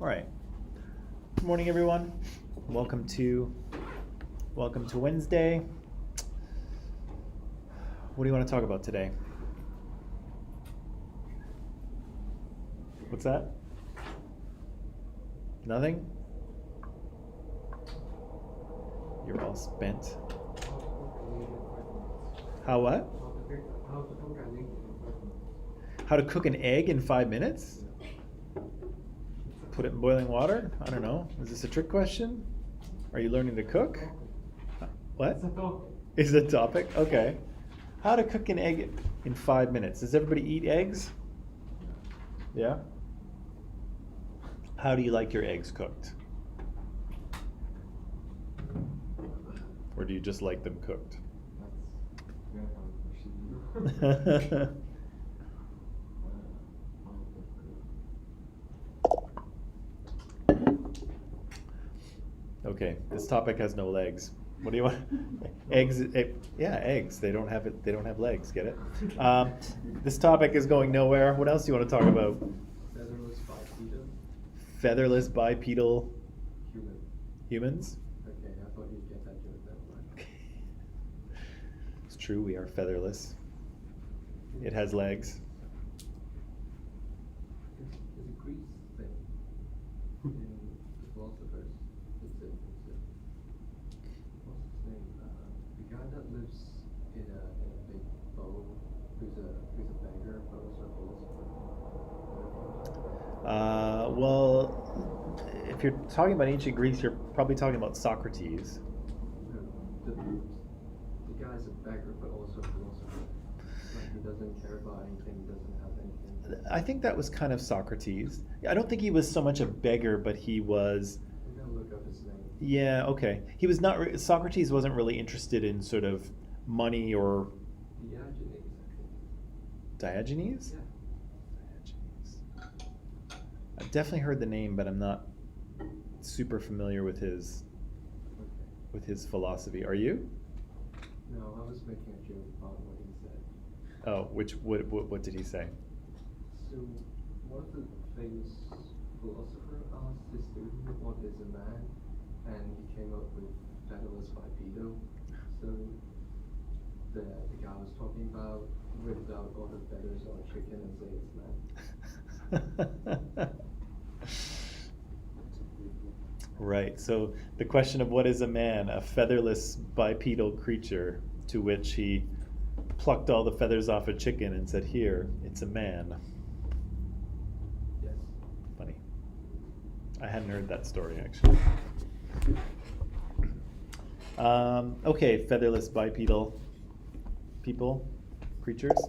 All right. Good morning, everyone. Welcome to Wednesday. What do you want to talk about today? What's that? Nothing? You're all spent. How what? How to cook an egg in 5 minutes? Put it in boiling water? I don't know. Is this a trick question? Are you learning to cook? What? Is it a topic? Okay. How to cook an egg in 5 minutes. Does everybody eat eggs? Yeah? How do you like your eggs cooked? Or do you just like them cooked? Okay, this topic has no legs. What do you want? Eggs? Yeah, eggs. They don't have it. They don't have legs. Get it? This topic is going nowhere. What else do you want to talk about? Featherless bipedal. Featherless bipedal Human. humans. Okay, I thought you'd get that joke. Never mind. It's true. We are featherless. It has legs. It's a Greece thing. In the philosophers. It's what's his name? The guy that lives in a big boat, who's a beggar, but also a philosopher. Well, if you're talking about ancient Greece, you're probably talking about Socrates. No, the guy's a beggar, but also a philosopher. Like, he doesn't care about anything, doesn't have anything. I think that was kind of Socrates. I don't think he was so much a beggar, but he was. I'm gonna look up his name. Yeah, okay. He was not. Socrates wasn't really interested in sort of money or. Diogenes, I think. Diogenes? Yeah. Diogenes. I've definitely heard the name, but I'm not super familiar with his Okay. philosophy. Are you? No, I was making a joke about what he said. Oh, what did he say? So, one of the famous philosophers asked his student what is a man, and he came up with featherless bipedal. So, the guy was talking about ripped out all the feathers on a chicken and say it's man. Right. So the question of what is a man? A featherless bipedal creature, to which he plucked all the feathers off a chicken and said, "Here, it's a man." Yes. Funny. I hadn't heard that story, actually. Okay, featherless bipedal creatures.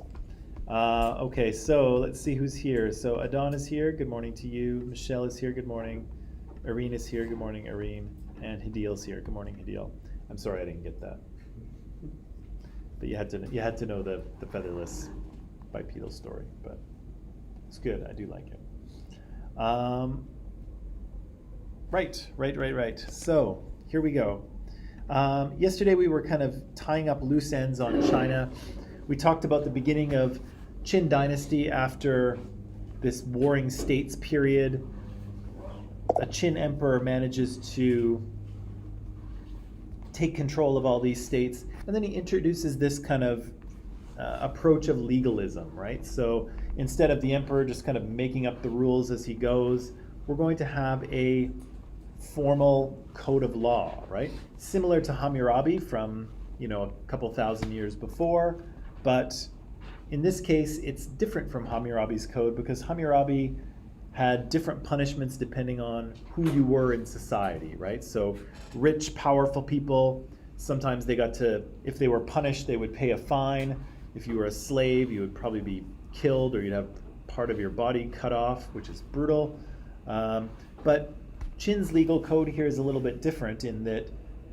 Okay, so let's see who's here. So Adon is here. Good morning to you. Michelle is here. Good morning. Irene is here. Good morning, Irene. And Hidil's here. Good morning, Hidil. I'm sorry I didn't get that. But you had to know the featherless bipedal story. But it's good. I do like it. Right. So here we go. Yesterday we were kind of tying up loose ends on China. We talked about the beginning of Qin dynasty after this warring states period. A Qin emperor manages to take control of all these states, and then he introduces this kind of approach of legalism, right? So instead of the emperor just kind of making up the rules as he goes, we're going to have a formal code of law, right? Similar to Hammurabi from, a couple thousand years before, but in this case, it's different from Hammurabi's code because Hammurabi had different punishments depending on who you were in society, right? So rich, powerful people, sometimes they got to, if they were punished, they would pay a fine. If you were a slave, you would probably be killed or you'd have part of your body cut off, which is brutal. But Qin's legal code here is a little bit different in that,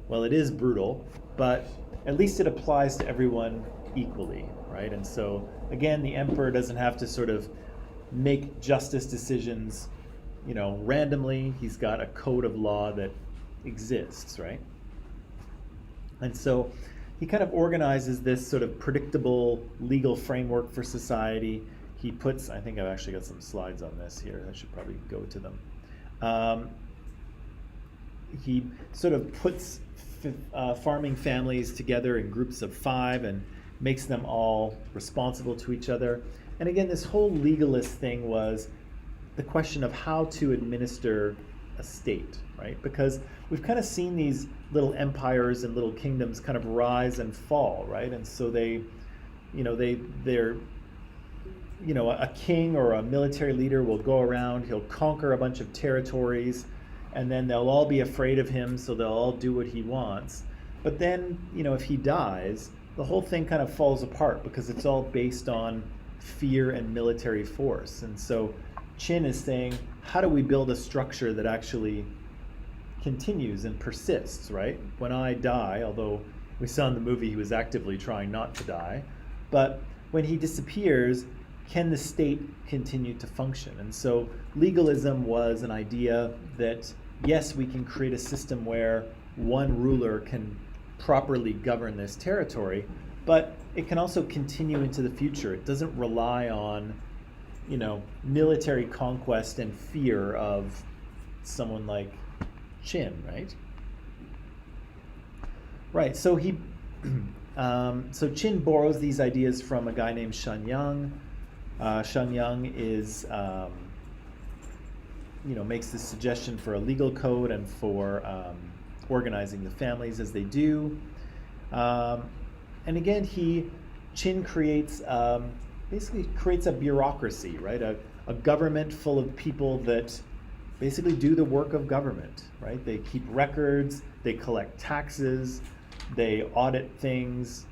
well, it is brutal, but at least it applies to everyone equally, right? And so, again, the emperor doesn't have to sort of make justice decisions, randomly. He's got a code of law that exists, right? And so he kind of organizes this sort of predictable legal framework for society. He puts, I think I've actually got some slides on this here. I should probably go to them. He sort of puts farming families together in groups of 5 and makes them all responsible to each other. And again, this whole legalist thing was the question of how to administer a state, right? Because we've kind of seen these little empires and little kingdoms kind of rise and fall, right? And so they're, a king or a military leader will go around, he'll conquer a bunch of territories, and then they'll all be afraid of him, so they'll all do what he wants. But then, if he dies, the whole thing kind of falls apart because it's all based on fear and military force. And so Qin is saying, how do we build a structure that actually continues and persists, right? When I die, although we saw in the movie he was actively trying not to die, but when he disappears, can the state continue to function? And so legalism was an idea that, yes, we can create a system where one ruler can properly govern this territory, but it can also continue into the future. It doesn't rely on, military conquest and fear of someone like Qin, right? Right, so so Qin borrows these ideas from a guy named Shen Yang. Shen Yang is, makes this suggestion for a legal code and for organizing the families as they do. And again, Qin creates, basically creates a bureaucracy, right? A government full of people that basically do the work of government, right? They keep records, they collect taxes, they audit things,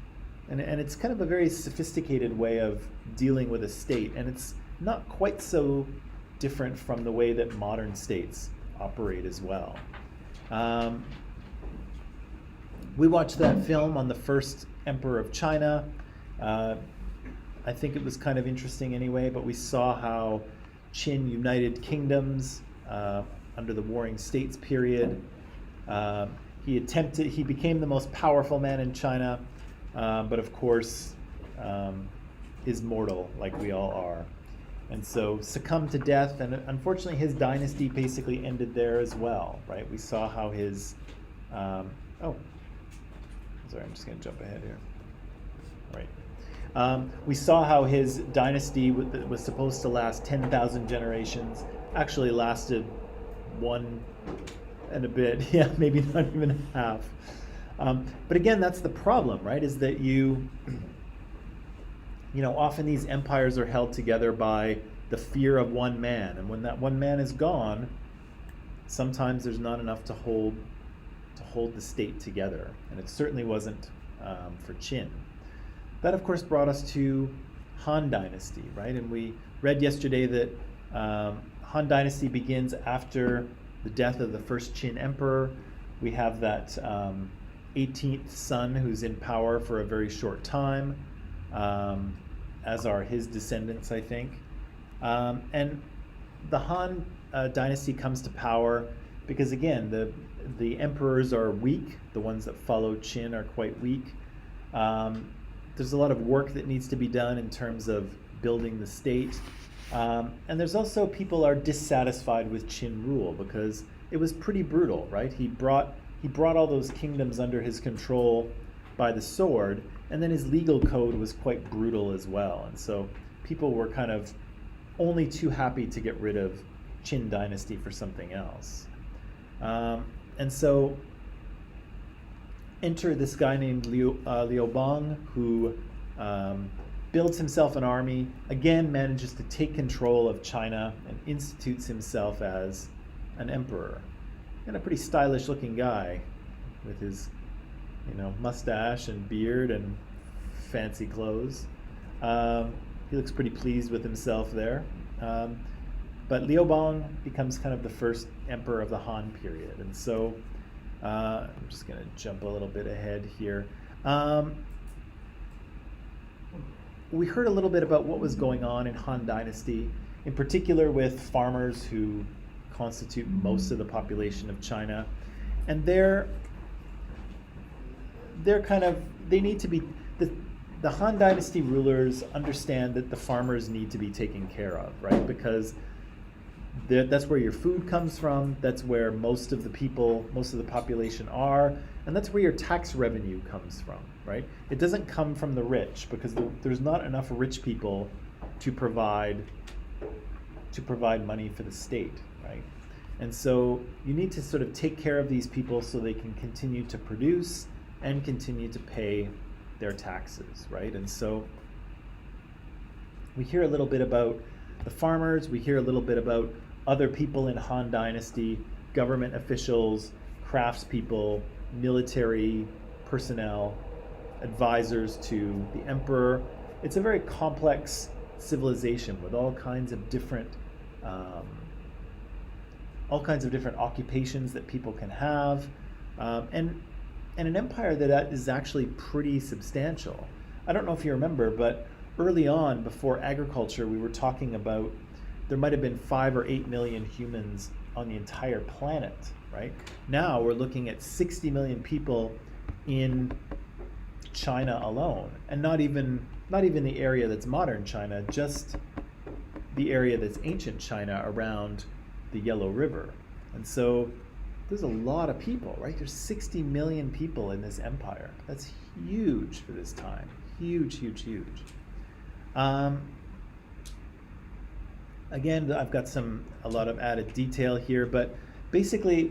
and it's kind of a very sophisticated way of dealing with a state, and it's not quite so different from the way that modern states operate as well. We watched that film on the first emperor of China. I think it was kind of interesting anyway, but we saw how Qin united kingdoms under the Warring States period. He became the most powerful man in China, but of course is mortal, like we all are. And so succumbed to death, and unfortunately his dynasty basically ended there as well, right? We saw how his, sorry, I'm just gonna jump ahead here. Right. We saw how his dynasty was supposed to last 10,000 generations, actually lasted 1 and a bit, yeah, maybe not even half. But again, that's the problem, right? Is that often these empires are held together by the fear of one man, and when that one man is gone, sometimes there's not enough to hold the state together, and it certainly wasn't for Qin. That, of course, brought us to Han Dynasty, right? And we read yesterday that Han Dynasty begins after the death of the first Qin emperor. We have that 18th son who's in power for a very short time, as are his descendants, I think. And the Han Dynasty comes to power because, again, the emperors are weak. The ones that follow Qin are quite weak. There's a lot of work that needs to be done in terms of building the state. And there's also people are dissatisfied with Qin rule because it was pretty brutal, right? He brought all those kingdoms under his control by the sword, and then his legal code was quite brutal as well. And so people were kind of only too happy to get rid of Qin Dynasty for something else. And so enter this guy named Liu Bang, who builds himself an army, again manages to take control of China and institutes himself as an emperor. And a pretty stylish looking guy with his mustache and beard and fancy clothes. He looks pretty pleased with himself there. But Liu Bang becomes kind of the first emperor of the Han period. And so I'm just going to jump a little bit ahead here. We heard a little bit about what was going on in Han Dynasty, in particular with farmers who constitute most of the population of China. And they need to be, the Han Dynasty rulers understand that the farmers need to be taken care of, right? Because That's where your food comes from. That's where most of the people, most of the population are, and that's where your tax revenue comes from, right? It doesn't come from the rich because there's not enough rich people to provide money for the state, right? And so you need to sort of take care of these people so they can continue to produce and continue to pay their taxes, right? And so we hear a little bit about the farmers, we hear a little bit about other people in Han Dynasty, government officials, craftspeople, military personnel, advisors to the emperor. It's a very complex civilization with all kinds of different occupations that people can have, and an empire that is actually pretty substantial. I don't know if you remember, but early on, before agriculture, we were talking about there might have been 5 or 8 million humans on the entire planet, right? Now we're looking at 60 million people in China alone, and not even the area that's modern China, just the area that's ancient China around the Yellow River. And so there's a lot of people, right? There's 60 million people in this empire. That's huge for this time. Huge, huge, huge. Again, I've got a lot of added detail here, but basically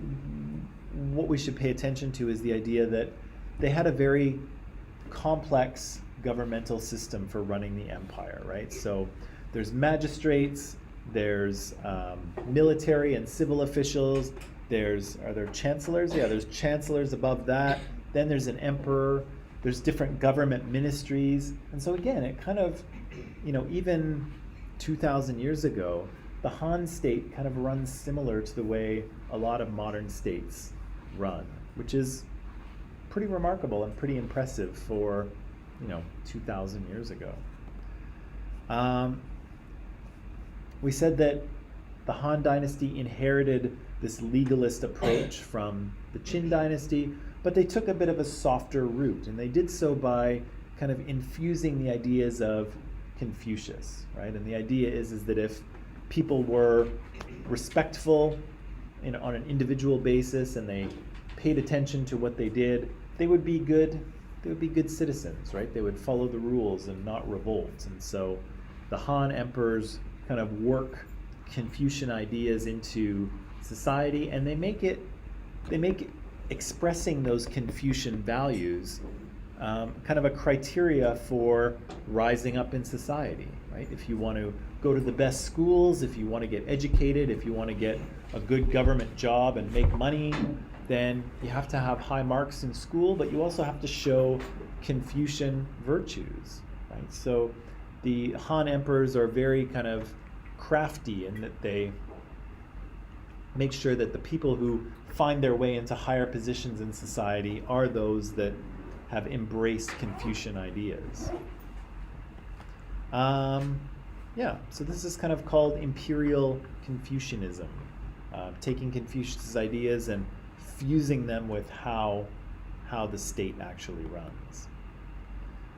what we should pay attention to is the idea that they had a very complex governmental system for running the empire, right? So there's magistrates, there's military and civil officials, are there chancellors? Yeah, there's chancellors above that. Then there's an emperor, there's different government ministries. And so again, it kind of, even 2,000 years ago, the Han state kind of runs similar to the way a lot of modern states run, which is pretty remarkable and pretty impressive for, 2,000 years ago. We said that the Han dynasty inherited this legalist approach from the Qin dynasty, but they took a bit of a softer route, and they did so by kind of infusing the ideas of Confucius, right? And the idea is that if people were respectful on an individual basis and they paid attention to what they did, they would be good citizens, right? They would follow the rules and not revolt. And so the Han emperors kind of work Confucian ideas into society, and they make expressing those Confucian values kind of a criteria for rising up in society, right? If you want to go to the best schools, if you want to get educated, if you want to get a good government job and make money, then you have to have high marks in school, but you also have to show Confucian virtues, right? So the Han emperors are very kind of crafty in that they make sure that the people who find their way into higher positions in society are those that have embraced Confucian ideas. So this is kind of called Imperial Confucianism, taking Confucius' ideas and fusing them with how the state actually runs.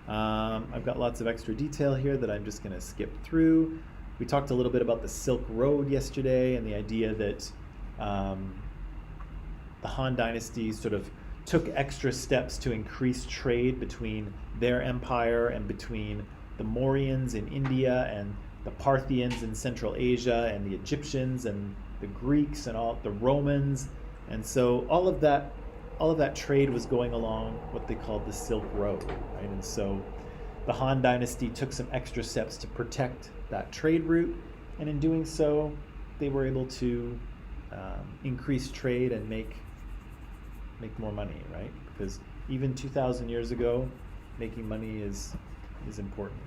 I've got lots of extra detail here that I'm just going to skip through. We talked a little bit about the Silk Road yesterday and the idea that the Han dynasty sort of took extra steps to increase trade between their empire and between the Mauryans in India and the Parthians in Central Asia and the Egyptians and the Greeks and all the Romans. And so all of that trade was going along what they called the Silk Road, right? And so the Han dynasty took some extra steps to protect that trade route, and in doing so, they were able to increase trade and make more money, right? Because even 2,000 years ago, making money is important.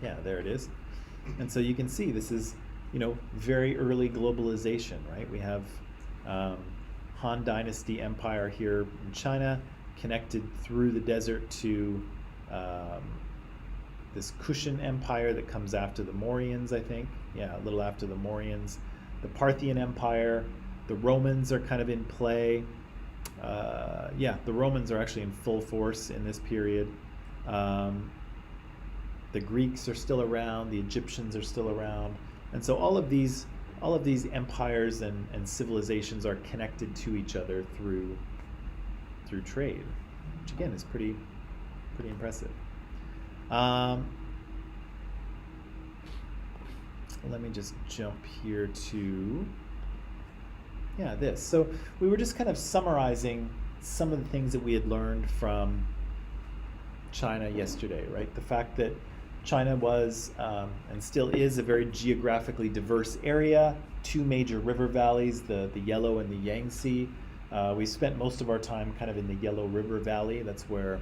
Yeah, there it is. And so you can see this is, very early globalization, right? We have Han Dynasty Empire here in China, connected through the desert to this Kushan Empire that comes after the Mauryans, I think. Yeah, a little after the Mauryans. The Parthian Empire, the Romans are kind of in play. The Romans are actually in full force in this period. The Greeks are still around, the Egyptians are still around. And so all of these empires and civilizations are connected to each other through trade, which again is pretty impressive. Let me just jump here to this. So we were just kind of summarizing some of the things that we had learned from China yesterday, right? The fact that China was and still is a very geographically diverse area, 2 major river valleys, the Yellow and the Yangtze. We spent most of our time kind of in the Yellow River Valley. That's where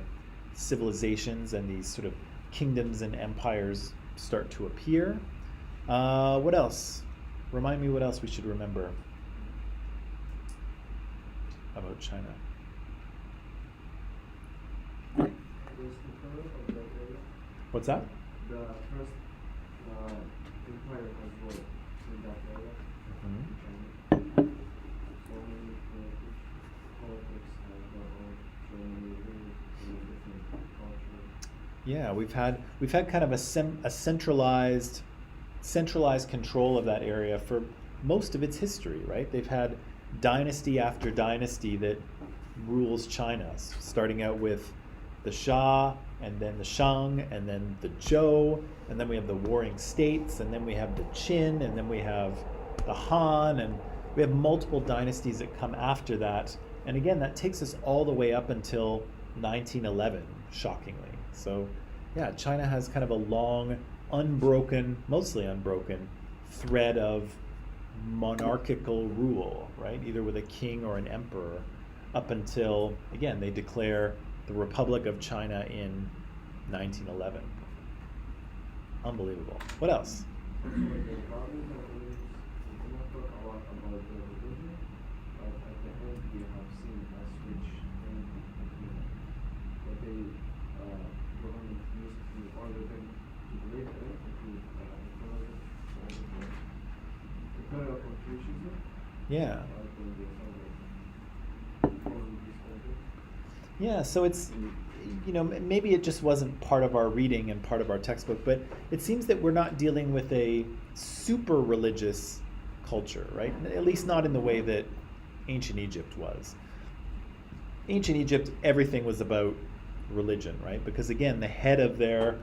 civilizations and these sort of kingdoms and empires start to appear. What else? Remind me what else we should remember about China. What's that? The first empire has worked in that area. Mm-hmm. So many politics have so many different cultures. Yeah, we've had kind of a centralized control of that area for most of its history, right? They've had dynasty after dynasty that rules China, starting out with the Shah, and then the Shang, and then the Zhou, and then we have the Warring States, and then we have the Qin, and then we have the Han, and we have multiple dynasties that come after that. And again, that takes us all the way up until 1911, shockingly. So yeah, China has kind of a long, mostly unbroken thread of monarchical rule, right? Either with a king or an emperor, up until, again, they declare the Republic of China in 1911. Unbelievable. What else? So the government we do not talk a lot about the religion, but at the end we have seen a switch in what they government used to order them to believe in, Imperial Confucianism. Yeah. Yeah, so it's, maybe it just wasn't part of our reading and part of our textbook, but it seems that we're not dealing with a super religious culture, right? At least not in the way that ancient Egypt was. Ancient Egypt, everything was about religion, right? Because again, the head of their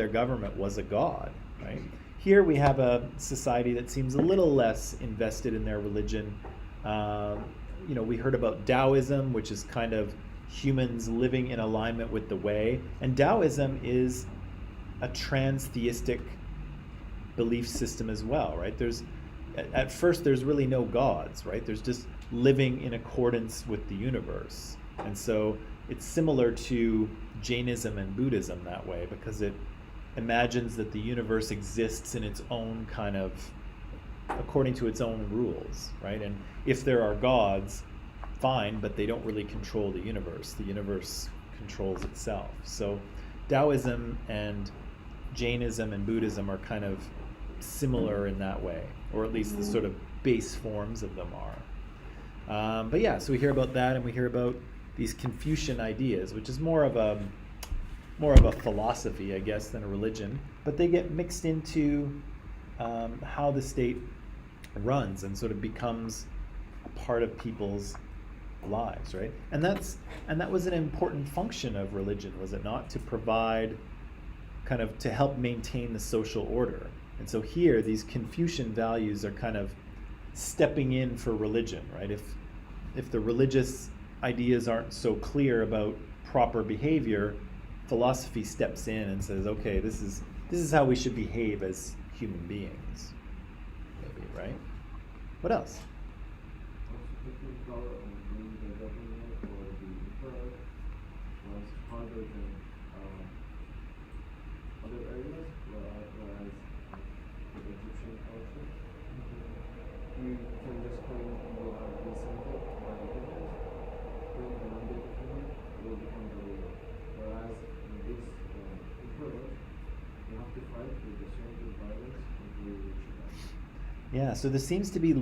government was a god, right? Here we have a society that seems a little less invested in their religion. We heard about Taoism, which is kind of humans living in alignment with the way. And Taoism is a trans-theistic belief system as well, right? At first, there's really no gods, right? There's just living in accordance with the universe. And so it's similar to Jainism and Buddhism that way, because it imagines that the universe exists in its own kind of, according to its own rules, right? And if there are gods, fine, but they don't really control the universe. The universe controls itself. So Taoism and Jainism and Buddhism are kind of similar in that way, or at least the sort of base forms of them are. But yeah, so we hear about that, and we hear about these Confucian ideas, which is more of a philosophy, I guess, than a religion. But they get mixed into how the state runs and sort of becomes a part of people's lives, right? And that was an important function of religion, was it not? To provide, kind of, to help maintain the social order. And so here, these Confucian values are kind of stepping in for religion, right? If the religious ideas aren't so clear about proper behavior, philosophy steps in and says, okay, this is how we should behave as human beings, maybe, right? What else? Yeah, so there seems to be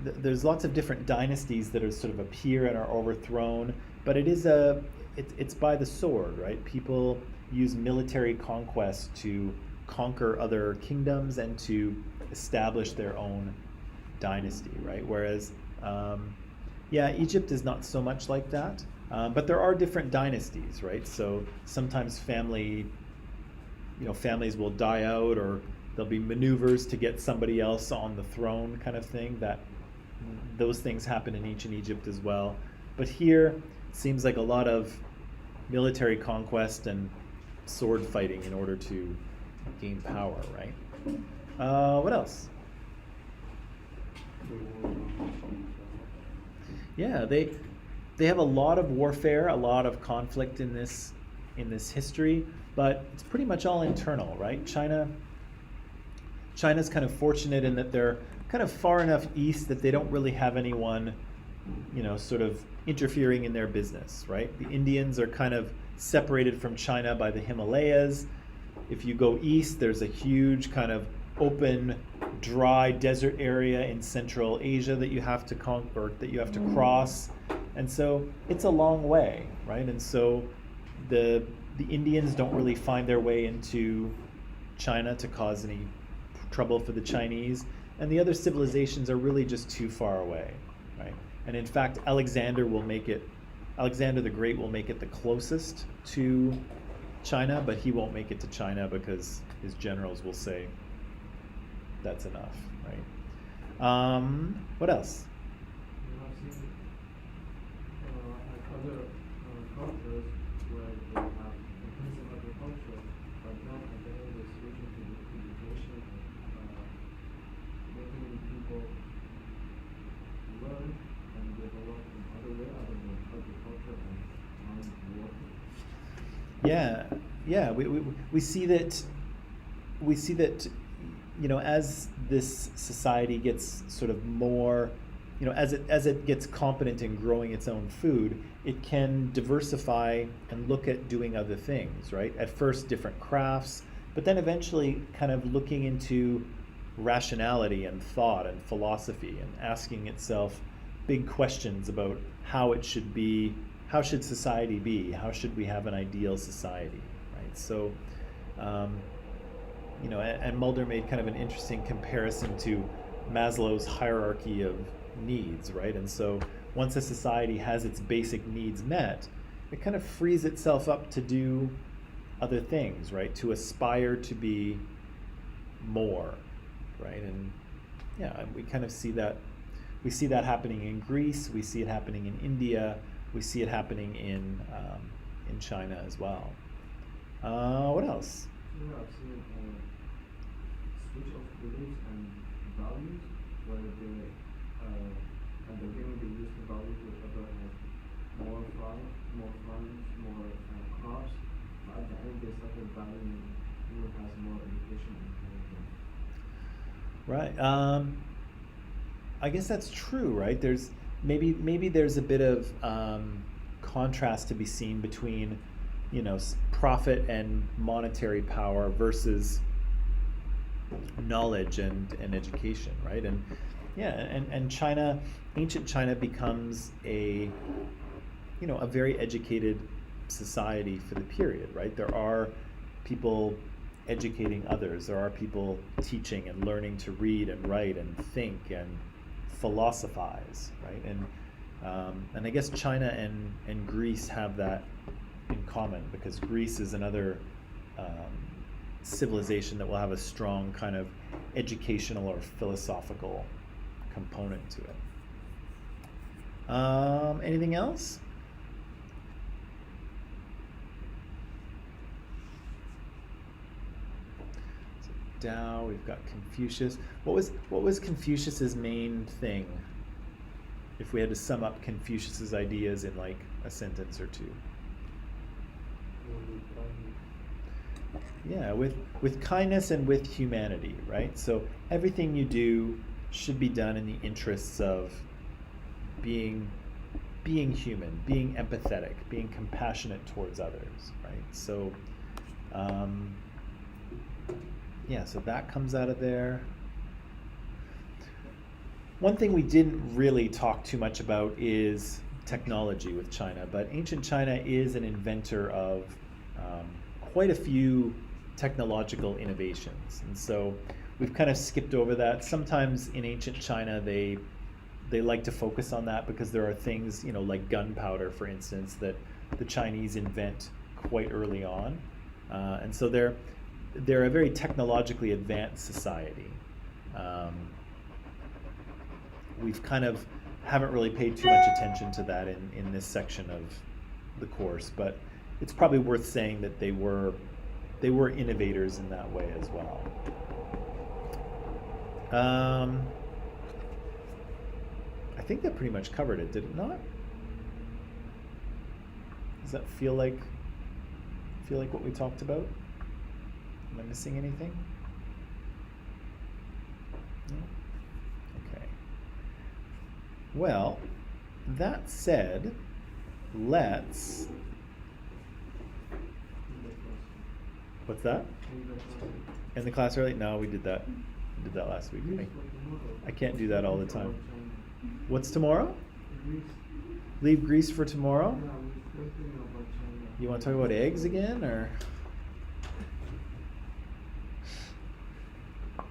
there's lots of different dynasties that are sort of appear and are overthrown, but it's by the sword, right? People use military conquest to conquer other kingdoms and to establish their own dynasty, right? Whereas, yeah, Egypt is not so much like that, but there are different dynasties, right? So sometimes families will die out, or there'll be maneuvers to get somebody else on the throne, kind of thing. Those things happen in ancient Egypt as well. But here, it seems like a lot of military conquest and sword fighting in order to gain power, right? What else? Yeah, they have a lot of warfare, a lot of conflict in this history, but it's pretty much all internal, right? China's kind of fortunate in that they're kind of far enough east that they don't really have anyone, sort of interfering in their business, right? The Indians are kind of separated from China by the Himalayas. If you go east, there's a huge kind of open, dry desert area in Central Asia that you have to conquer, that you have to cross. And so it's a long way, right? And so the Indians don't really find their way into China to cause any trouble for the Chinese. And the other civilizations are really just too far away, right? And in fact, Alexander the Great will make it the closest to China, but he won't make it to China because his generals will say that's enough, right? What else? I've seen other cultures where they have intensive agriculture, but not available the solution to education, making people learn and develop in other way other than agriculture and working. Yeah. We see that. As this society gets sort of more, as it gets competent in growing its own food, it can diversify and look at doing other things, right? At first, different crafts, but then eventually kind of looking into rationality and thought and philosophy and asking itself big questions about how it should be, how should society be, how should we have an ideal society, right? So, and Mulder made kind of an interesting comparison to Maslow's hierarchy of needs, right? And so once a society has its basic needs met, it kind of frees itself up to do other things, right? To aspire to be more, right? And yeah, we kind of see that. We see that happening in Greece. We see it happening in India. We see it happening in China as well. What else? I've seen switch of beliefs and values where they at the beginning they used the values with other more farms, more crops, but at the end they started valuing who has more education and kind of thing. Right. I guess that's true, right? There's maybe there's a bit of contrast to be seen between profit and monetary power versus knowledge and education, right? And yeah, and China, ancient China becomes a very educated society for the period, right? There are people educating others. There are people teaching and learning to read and write and think and philosophize, right? And I guess China and Greece have that in common, because Greece is another civilization that will have a strong kind of educational or philosophical component to it. Anything else? So Tao, we've got Confucius. What was Confucius's main thing? If we had to sum up Confucius's ideas in like a sentence or two. Yeah, with kindness and with humanity, right? So everything you do should be done in the interests of being human, being empathetic, being compassionate towards others, right? So, so that comes out of there. One thing we didn't really talk too much about is technology with China, but ancient China is an inventor of quite a few technological innovations. And so we've kind of skipped over that. Sometimes in ancient China, they like to focus on that because there are things, like gunpowder, for instance, that the Chinese invent quite early on. And so they're a very technologically advanced society. We've kind of haven't really paid too much attention to that in this section of the course, but it's probably worth saying that they were innovators in that way as well. I think that pretty much covered it, did it not? Does that feel like what we talked about? Am I missing anything? No? Okay. Well, that said, let's... What's that? In the class early? No, we did that. We did that last week. I can't do that all the time. What's tomorrow? Leave Greece for tomorrow? You want to talk about eggs again, or?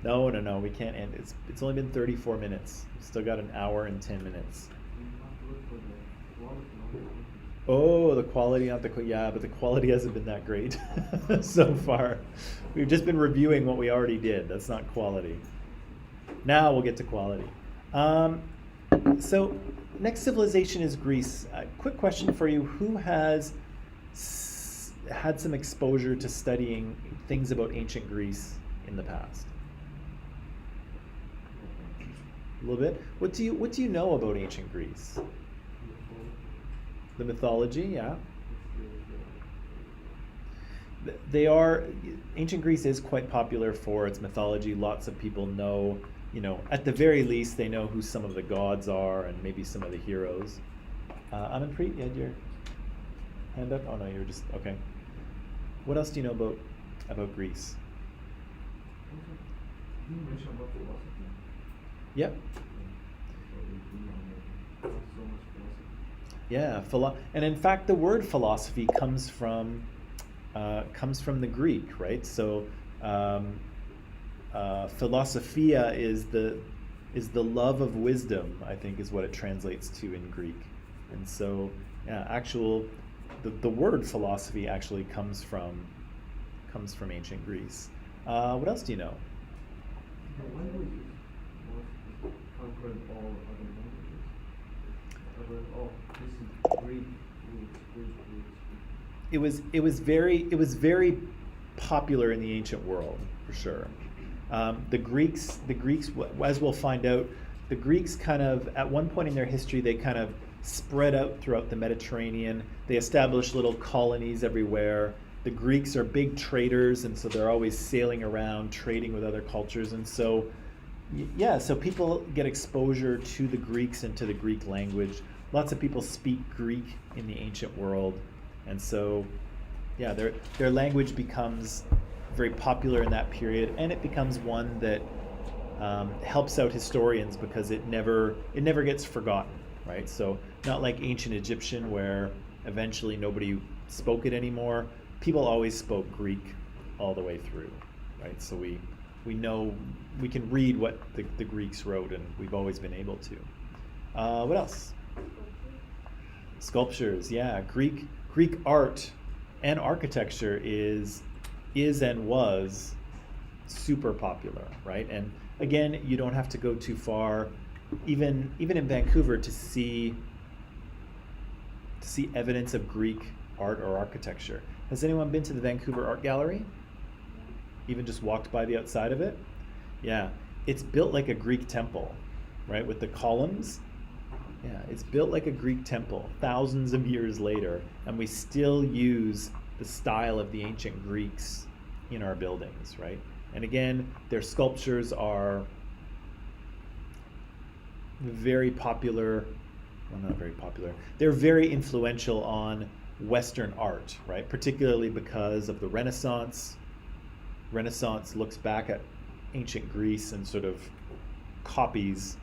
No, we can't end. It's only been 34 minutes. We've still got an hour and 10 minutes. Oh, the quality, not the yeah, but the quality hasn't been that great so far. We've just been reviewing what we already did. That's not quality. Now we'll get to quality. So next civilization is Greece. Quick question for you: who has had some exposure to studying things about ancient Greece in the past? A little bit. What do you know about ancient Greece? The mythology, yeah. Ancient Greece is quite popular for its mythology. Lots of people know, at the very least, they know who some of the gods are and maybe some of the heroes. Amanpreet, you had your hand up? Oh no, you were just, okay. What else do you know about Greece? You mentioned about philosophy. Yep. Yeah, and in fact, the word philosophy comes from the Greek, right? So, philosophia is the love of wisdom, I think, is what it translates to in Greek. And so, yeah, the word philosophy actually comes from ancient Greece. What else do you know? Languages conquered all other languages. This is Greek. It was very popular in the ancient world, for sure. The Greeks, as we'll find out, the Greeks kind of, at one point in their history, they kind of spread out throughout the Mediterranean. They established little colonies everywhere. The Greeks are big traders, and so they're always sailing around, trading with other cultures. And so, yeah, so people get exposure to the Greeks and to the Greek language. Lots of people speak Greek in the ancient world. And so, yeah, their language becomes very popular in that period, and it becomes one that helps out historians because it never gets forgotten, right? So not like ancient Egyptian where eventually nobody spoke it anymore. People always spoke Greek all the way through, right? So we know, we can read what the Greeks wrote, and we've always been able to. What else? Sculptures, yeah. Greek art and architecture is and was super popular, right? And again, you don't have to go too far, even in Vancouver, to see evidence of Greek art or architecture. Has anyone been to the Vancouver Art Gallery? Even just walked by the outside of it? Yeah, it's built like a Greek temple, right? With the columns. Yeah, it's built like a Greek temple thousands of years later, and we still use the style of the ancient Greeks in our buildings, right? And again, their sculptures are very popular, well, not very popular, they're very influential on Western art, right? Particularly because of the Renaissance. Renaissance looks back at ancient Greece and sort of copies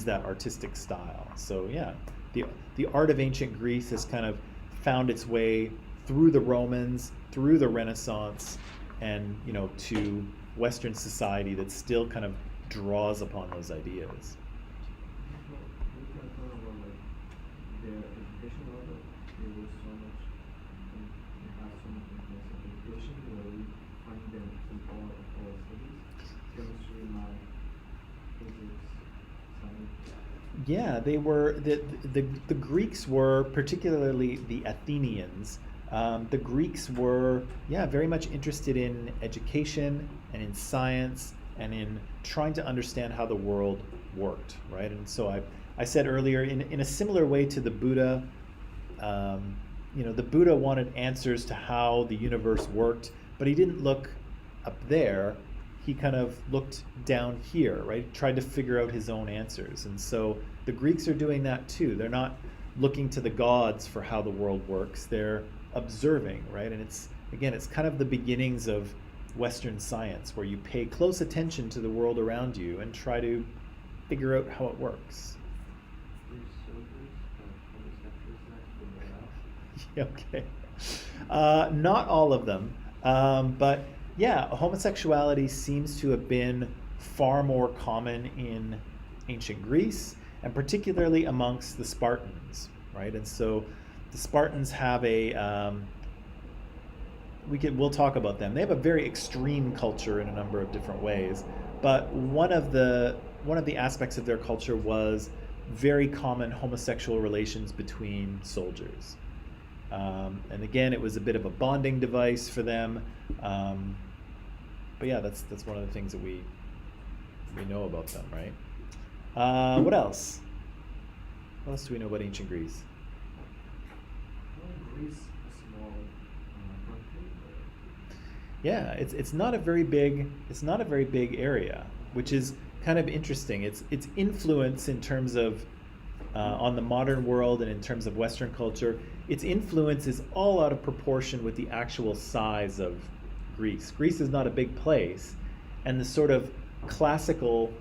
that artistic style. So yeah, the art of ancient Greece has kind of found its way through the Romans, through the Renaissance, and to Western society that still kind of draws upon those ideas. We can talk about like their education level. They were so much, they have so much intensive education where we find them in all of our studies, chemistry, math, physics, science. Yeah, they were the Greeks were, particularly the Athenians. The Greeks were, very much interested in education and in science and in trying to understand how the world worked, right? And so I said earlier, in a similar way to the Buddha, the Buddha wanted answers to how the universe worked, but he didn't look up there. He kind of looked down here, right? Tried to figure out his own answers. And so the Greeks are doing that too. They're not looking to the gods for how the world works. They're observing, right? And it's kind of the beginnings of Western science, where you pay close attention to the world around you and try to figure out how it works. Okay. Not all of them, but yeah, homosexuality seems to have been far more common in ancient Greece, and particularly amongst the Spartans, right? And so the Spartans have we'll talk about them. They have a very extreme culture in a number of different ways, but one of the aspects of their culture was very common homosexual relations between soldiers. And again, it was a bit of a bonding device for them. But yeah, that's one of the things that we know about them, right? What else? What else do we know about ancient Greece? Greece, a small country. Yeah, it's not a very big area, which is kind of interesting. Its influence in terms of on the modern world and in terms of Western culture, its influence is all out of proportion with the actual size of Greece. Greece is not a big place, and the sort of classical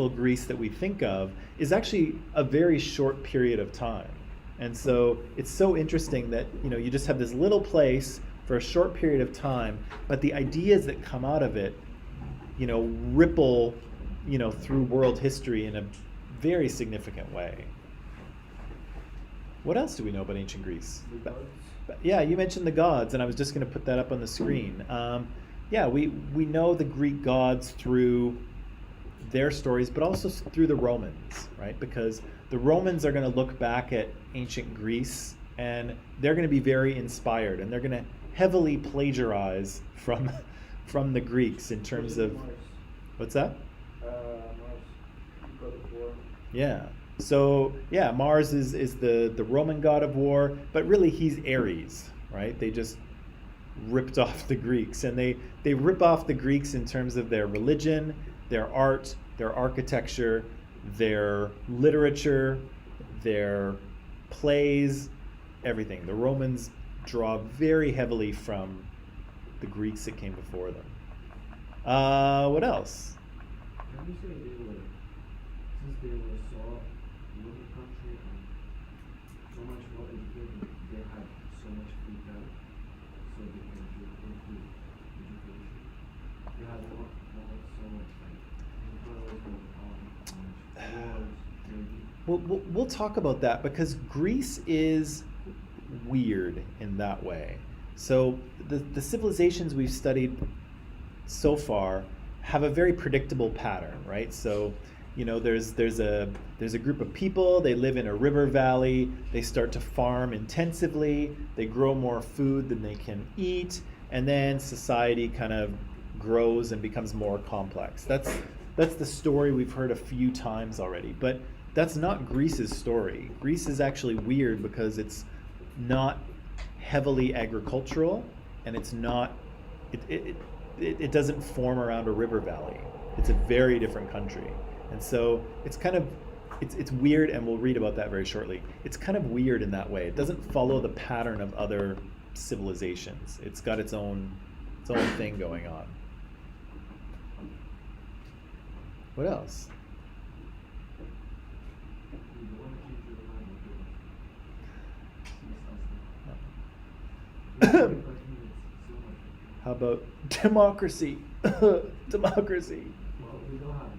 Greece that we think of is actually a very short period of time. And so it's so interesting that you just have this little place for a short period of time, but the ideas that come out of it ripple through world history in a very significant way. What else do we know about ancient Greece? The gods. Yeah, you mentioned the gods, and I was just going to put that up on the screen. We know the Greek gods through their stories, but also through the Romans, right? Because the Romans are going to look back at ancient Greece, and they're going to be very inspired, and they're going to heavily plagiarize from the Greeks in terms of Mars. what's that? Mars, god of war. Yeah. So yeah, Mars is the Roman god of war, but really he's Ares, right? They just ripped off the Greeks, and they rip off the Greeks in terms of their religion, their art, their architecture, their literature, their plays, everything. The Romans draw very heavily from the Greeks that came before them. What else? Can you say they were, since they were so little country and so much more educated, they had so much free time, so they can get into education. They had not so much like imperialism wars, maybe. We'll talk about that, because Greece is weird in that way. So the civilizations we've studied so far have a very predictable pattern, right? So there's a group of people, they live in a river valley, they start to farm intensively, they grow more food than they can eat, and then society kind of grows and becomes more complex. That's the story we've heard a few times already, but that's not Greece's story. Greece is actually weird because it's not heavily agricultural, and it's not it doesn't form around a river valley. It's a very different country. And so it's kind of it's weird, and we'll read about that very shortly. It's kind of weird in that way. It doesn't follow the pattern of other civilizations. It's got its own thing going on. What else? How about democracy? Democracy. Well, we don't have.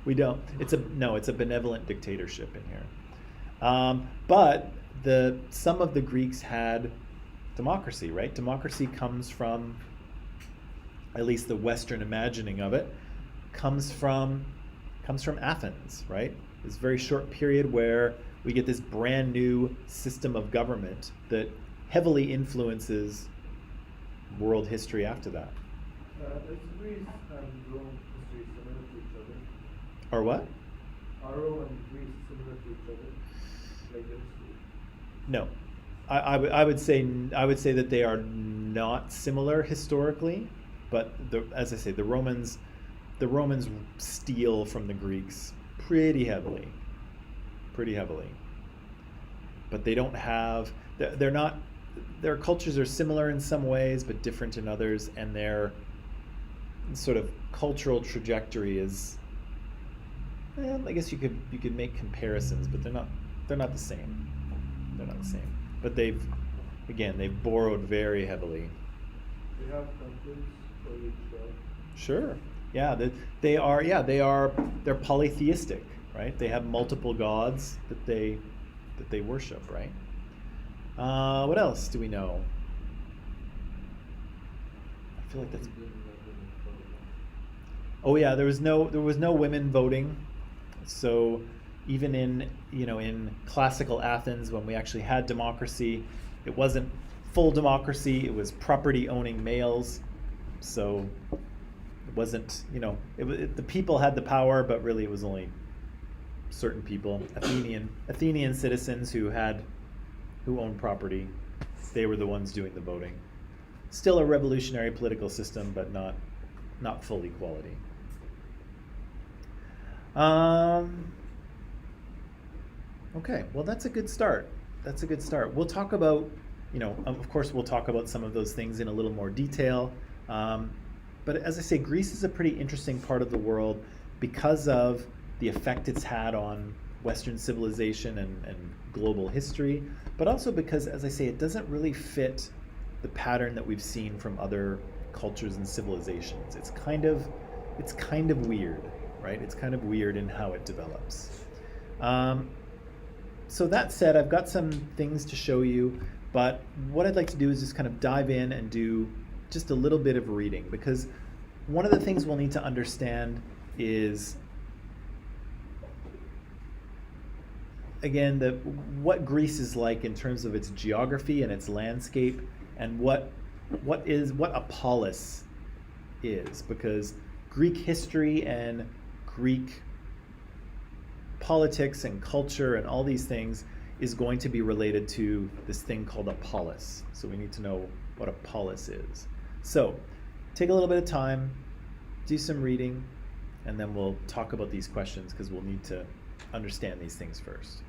We don't. It's a benevolent dictatorship in here. But some of the Greeks had democracy, right? Democracy comes from, at least the Western imagining of it, comes from Athens, right? This very short period where we get this brand new system of government that heavily influences world history after that. Is Greece and Rome history similar to each other? Or what? Are Rome and Greece similar to each other? Like the history? No, I would say that they are not similar historically, but as I say, the Romans steal from the Greeks pretty heavily, but they don't have. They're not. Their cultures are similar in some ways, but different in others, and their sort of cultural trajectory is. I guess you could make comparisons, but they're not the same. They're not the same. But they've borrowed very heavily. They have countries for each god. Sure. Yeah, they're polytheistic, right? They have multiple gods that they worship, right? What else do we know? I feel like that's. Oh yeah, there was no women voting. So even in classical Athens, when we actually had democracy, it wasn't full democracy. It was property owning males. So it wasn't, the people had the power, but really it was only certain people, Athenian citizens who owned property. They were the ones doing the voting. Still a revolutionary political system, but not full equality. Okay, well that's a good start. We'll talk about, of course we'll talk about some of those things in a little more detail. But as I say, Greece is a pretty interesting part of the world because of the effect it's had on Western civilization and global history, but also because, as I say, it doesn't really fit the pattern that we've seen from other cultures and civilizations. It's kind of weird, right? It's kind of weird in how it develops. So that said, I've got some things to show you, but what I'd like to do is just kind of dive in and do just a little bit of reading, because one of the things we'll need to understand is, again, what Greece is like in terms of its geography and its landscape, and what a polis is, because Greek history and Greek politics and culture and all these things is going to be related to this thing called a polis. So we need to know what a polis is. So take a little bit of time, do some reading, and then we'll talk about these questions because we'll need to understand these things first.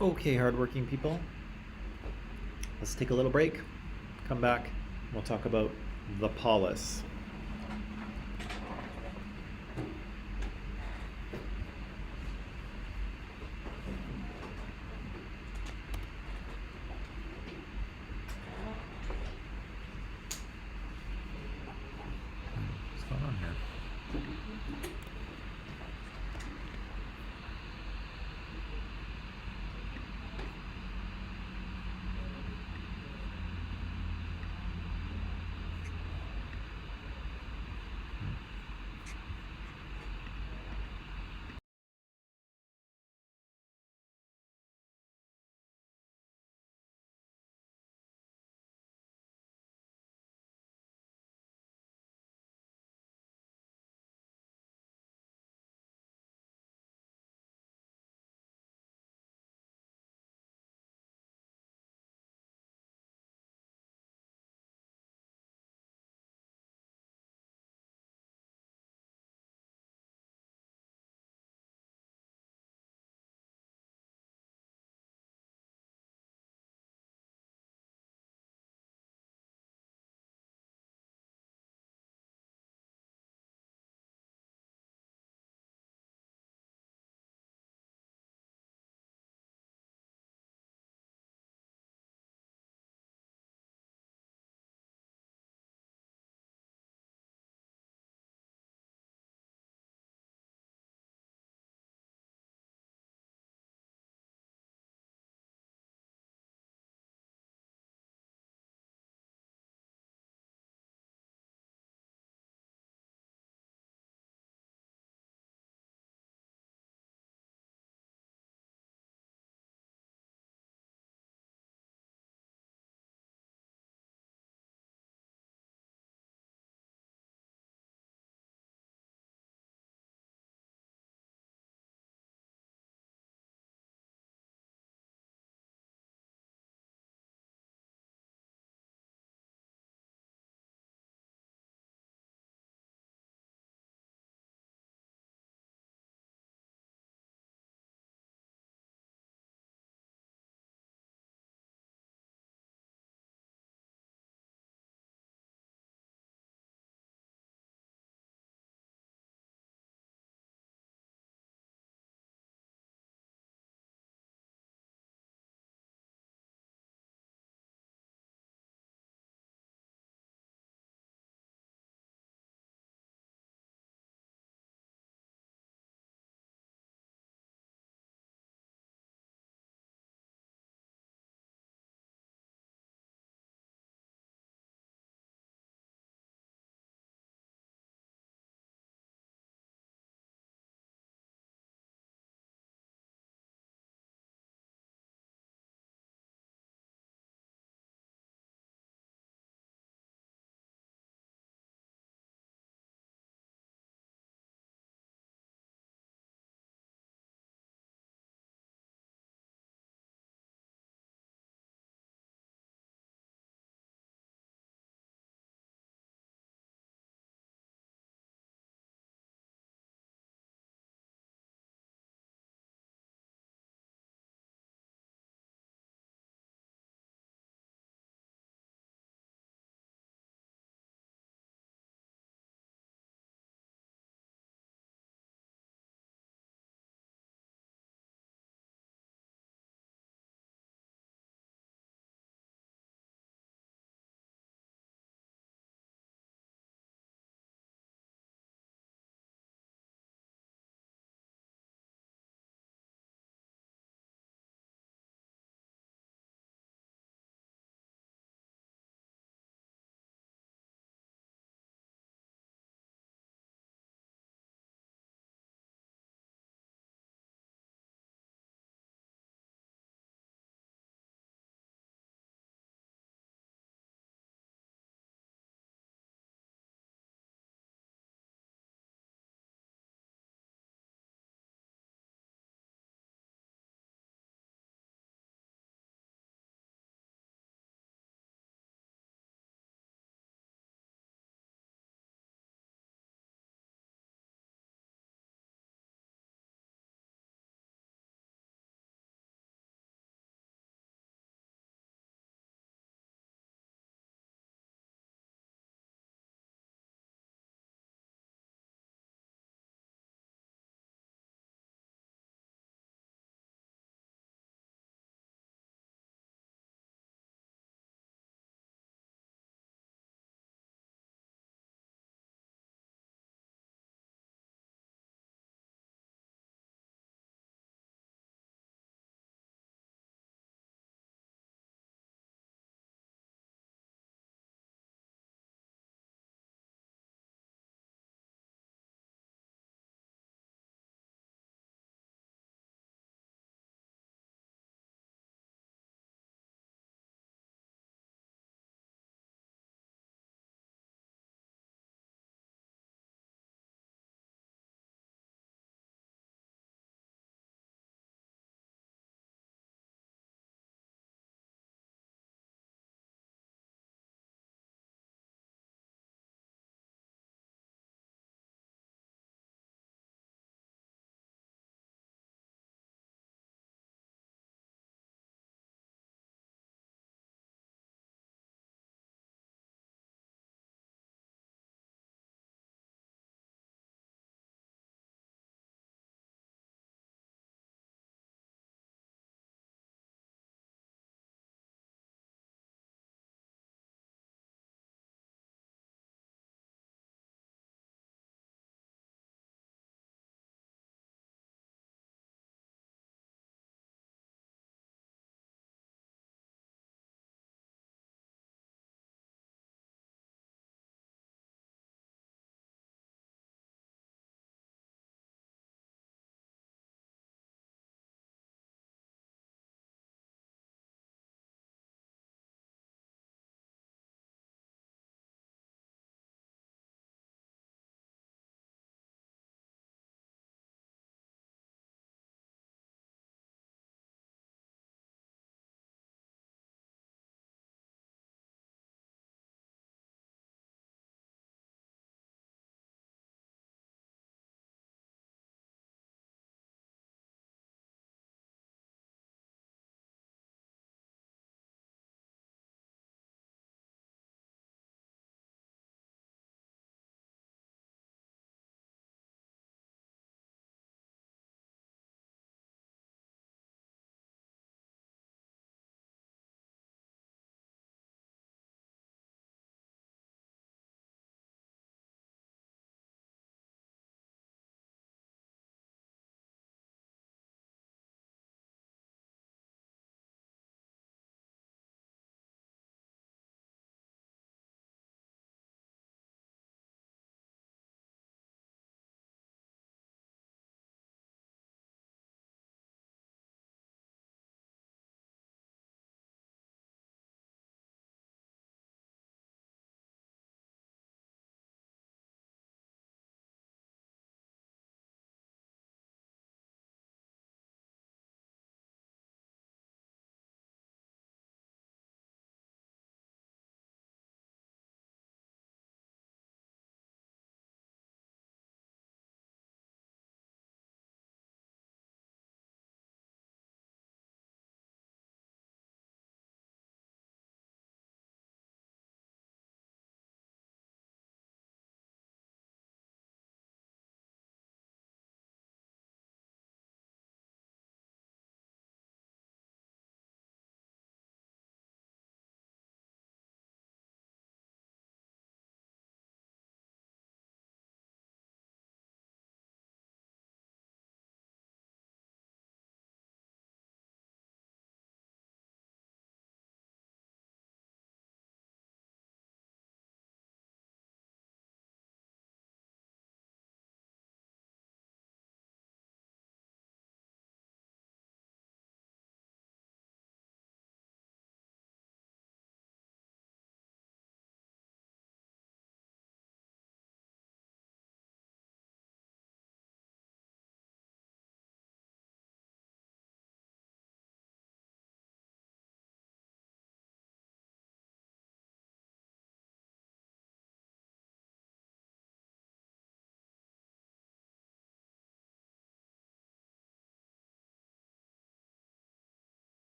Okay, hardworking people. Let's take a little break. Come back. We'll talk about the polis. What's going on here?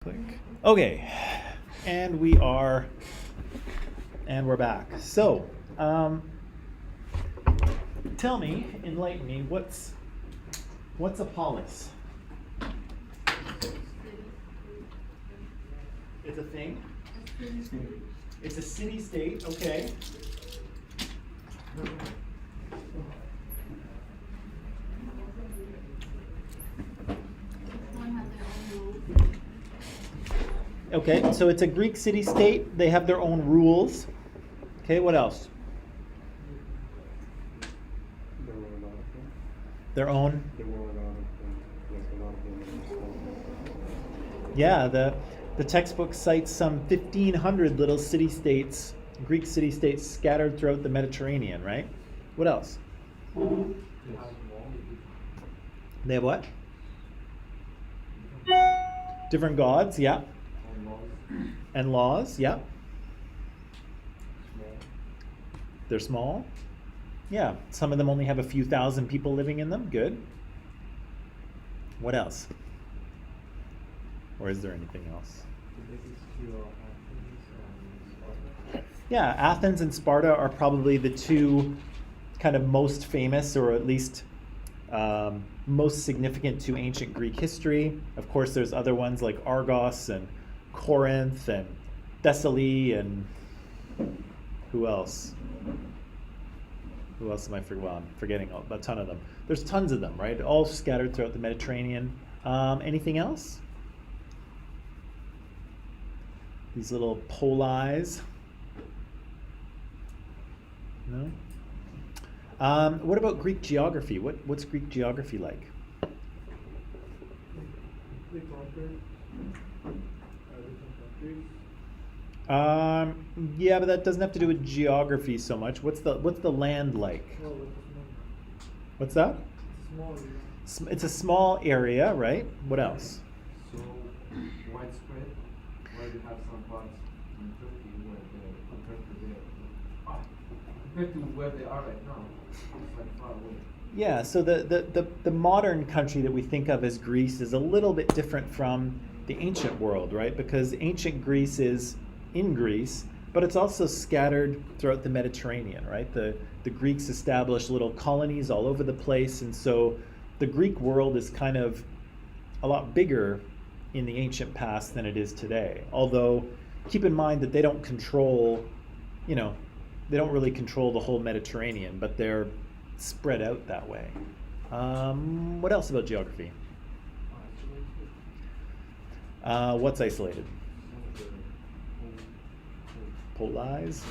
Click. Okay, and we're back. So, tell me, enlighten me, what's a polis? It's a thing? It's a city-state, okay. Okay, so it's a Greek city-state. They have their own rules. Okay, what else? Their own? Yeah, the textbook cites some 1,500 little city-states, Greek city-states scattered throughout the Mediterranean, right? What else? They have what? Different gods, yeah. And laws, yeah. They're small. Yeah, some of them only have a few thousand people living in them. Good. What else? Or is there anything else? Yeah, Athens and Sparta are probably the two kind of most famous, or at least most significant to ancient Greek history. Of course, there's other ones like Argos and Corinth and Thessaly and who else? Who else am I forgetting? Well, I'm forgetting a ton of them. There's tons of them, right? All scattered throughout the Mediterranean. Anything else? These little polis. No? What about Greek geography? What's Greek geography like? They conquered different countries. Yeah, but that doesn't have to do with geography so much. What's the land like? Well, What's that? small. It's a small area, right? What else? So widespread, where you have some parts in Turkey where compared to where they are right now, it's like far away. Yeah, so the modern country that we think of as Greece is a little bit different from the ancient world, right? Because ancient Greece is in Greece, but it's also scattered throughout the Mediterranean, right? The Greeks established little colonies all over the place, and so the Greek world is kind of a lot bigger in the ancient past than it is today. Although, keep in mind that they don't control, they don't really control the whole Mediterranean, but they're spread out that way. What else about geography? What's isolated? Polis?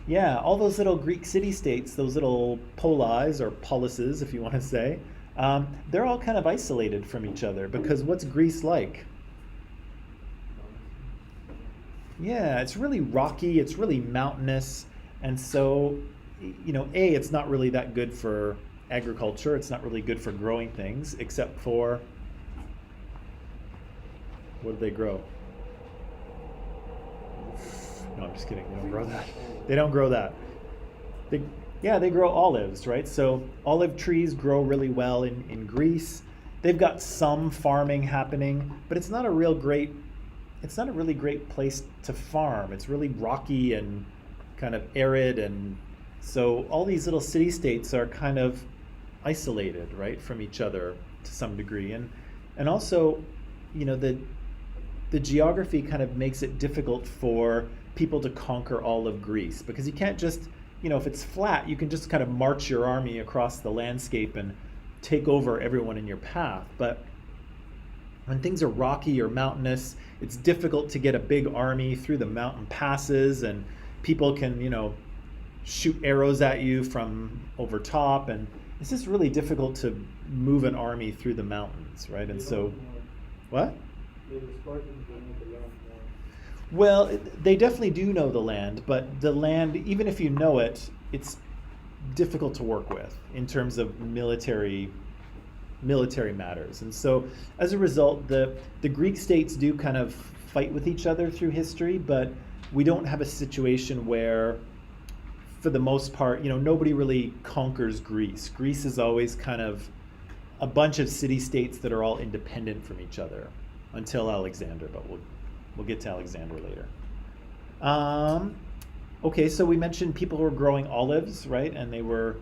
Yeah, all those little Greek city-states, those little polis, or polises, if you want to say, they're all kind of isolated from each other, because what's Greece like? Yeah, it's really rocky, it's really mountainous, and so, it's not really that good for agriculture, it's not really good for growing things, except for, what do they grow? No, I'm just kidding, they don't grow that. They don't grow that. They grow olives, right? So olive trees grow really well in Greece. They've got some farming happening, but it's not a really great place to farm. It's really rocky and kind of arid, and so all these little city-states are kind of isolated, right, from each other to some degree. And also, the geography kind of makes it difficult for people to conquer all of Greece, because you can't just, if it's flat, you can just kind of march your army across the landscape and take over everyone in your path. But when things are rocky or mountainous, it's difficult to get a big army through the mountain passes, and people can, shoot arrows at you from over top, and it's just really difficult to move an army through the mountains, right? And so, what? Well, they definitely do know the land, but the land, even if you know it, it's difficult to work with in terms of military matters. And so as a result, the Greek states do kind of fight with each other through history, but we don't have a situation where, for the most part, nobody really conquers Greece. Greece is always kind of a bunch of city-states that are all independent from each other. until Alexander, but we'll get to Alexander later. Okay, so we mentioned people were growing olives, right? And they were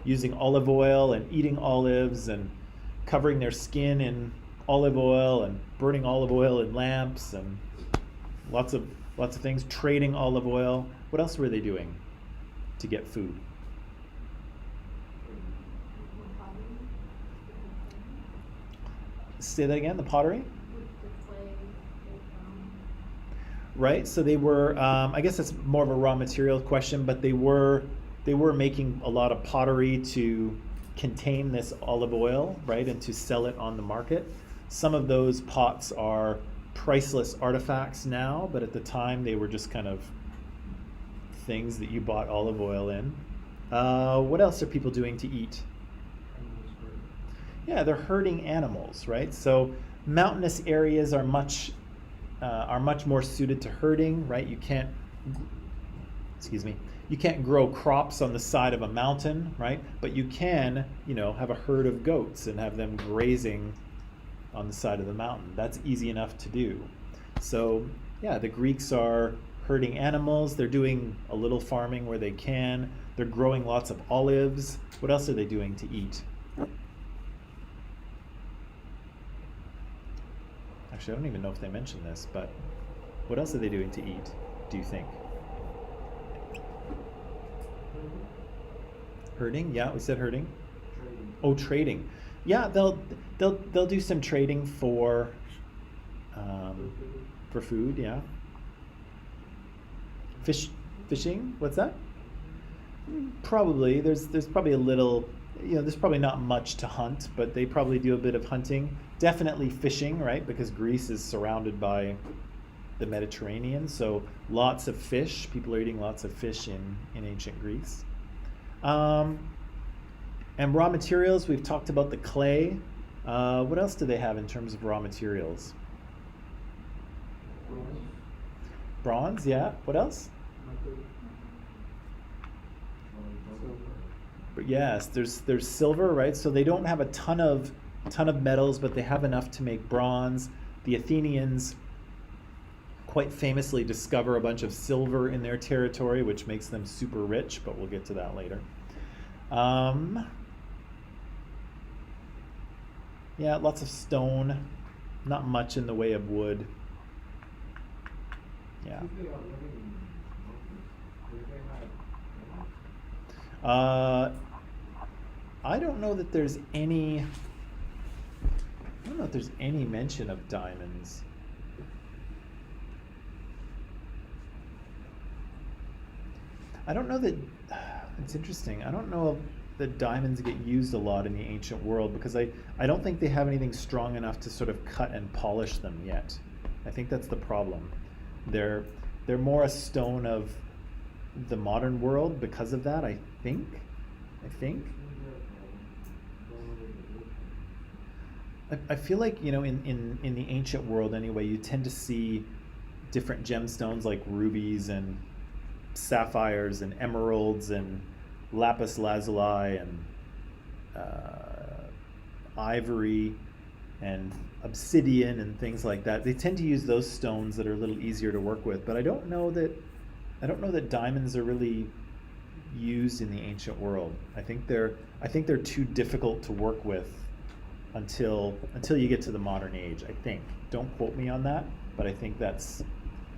using olive oil and eating olives and covering their skin in olive oil and burning olive oil in lamps and lots of things, trading olive oil. What else were they doing to get food? Say that again, the pottery? Right, so they were, I guess that's more of a raw material question, but they were making a lot of pottery to contain this olive oil, right, and to sell it on the market. Some of those pots are priceless artifacts now, but at the time they were just kind of things that you bought olive oil in. What else are people doing to eat? Yeah, they're herding animals, right? So mountainous areas are much more suited to herding, right? You can't grow crops on the side of a mountain, right? But you can, have a herd of goats and have them grazing on the side of the mountain. That's easy enough to do. So yeah, the Greeks are herding animals. They're doing a little farming where they can. They're growing lots of olives. What else are they doing to eat? Actually, I don't even know if they mentioned this, but what else are they doing to eat, do you think? Herding? Yeah, we said herding. Trading. Oh, trading. Yeah, they'll do some trading for food. Yeah. Fishing. What's that? Probably. There's probably a little. There's probably not much to hunt, but they probably do a bit of hunting. Definitely fishing, right? Because Greece is surrounded by the Mediterranean, so lots of fish. People are eating lots of fish in ancient Greece. And raw materials, we've talked about the clay. What else do they have in terms of raw materials? Bronze, yeah. What else? But yes, there's silver, right? So they don't have a ton of metals, but they have enough to make bronze. The Athenians quite famously discover a bunch of silver in their territory, which makes them super rich, but we'll get to that later. Yeah, lots of stone, not much in the way of wood. Yeah. I don't know that there's any. I don't know if there's any mention of diamonds. I don't know that. It's interesting. I don't know if the diamonds get used a lot in the ancient world because I don't think they have anything strong enough to sort of cut and polish them yet. I think that's the problem. They're more a stone of the modern world because of that, I think. I feel like, in the ancient world anyway, you tend to see different gemstones like rubies and sapphires and emeralds and lapis lazuli and ivory and obsidian and things like that. They tend to use those stones that are a little easier to work with, but I don't know that diamonds are really used in the ancient world. I think they're too difficult to work with until you get to the modern age, I think. Don't quote me on that, but I think that's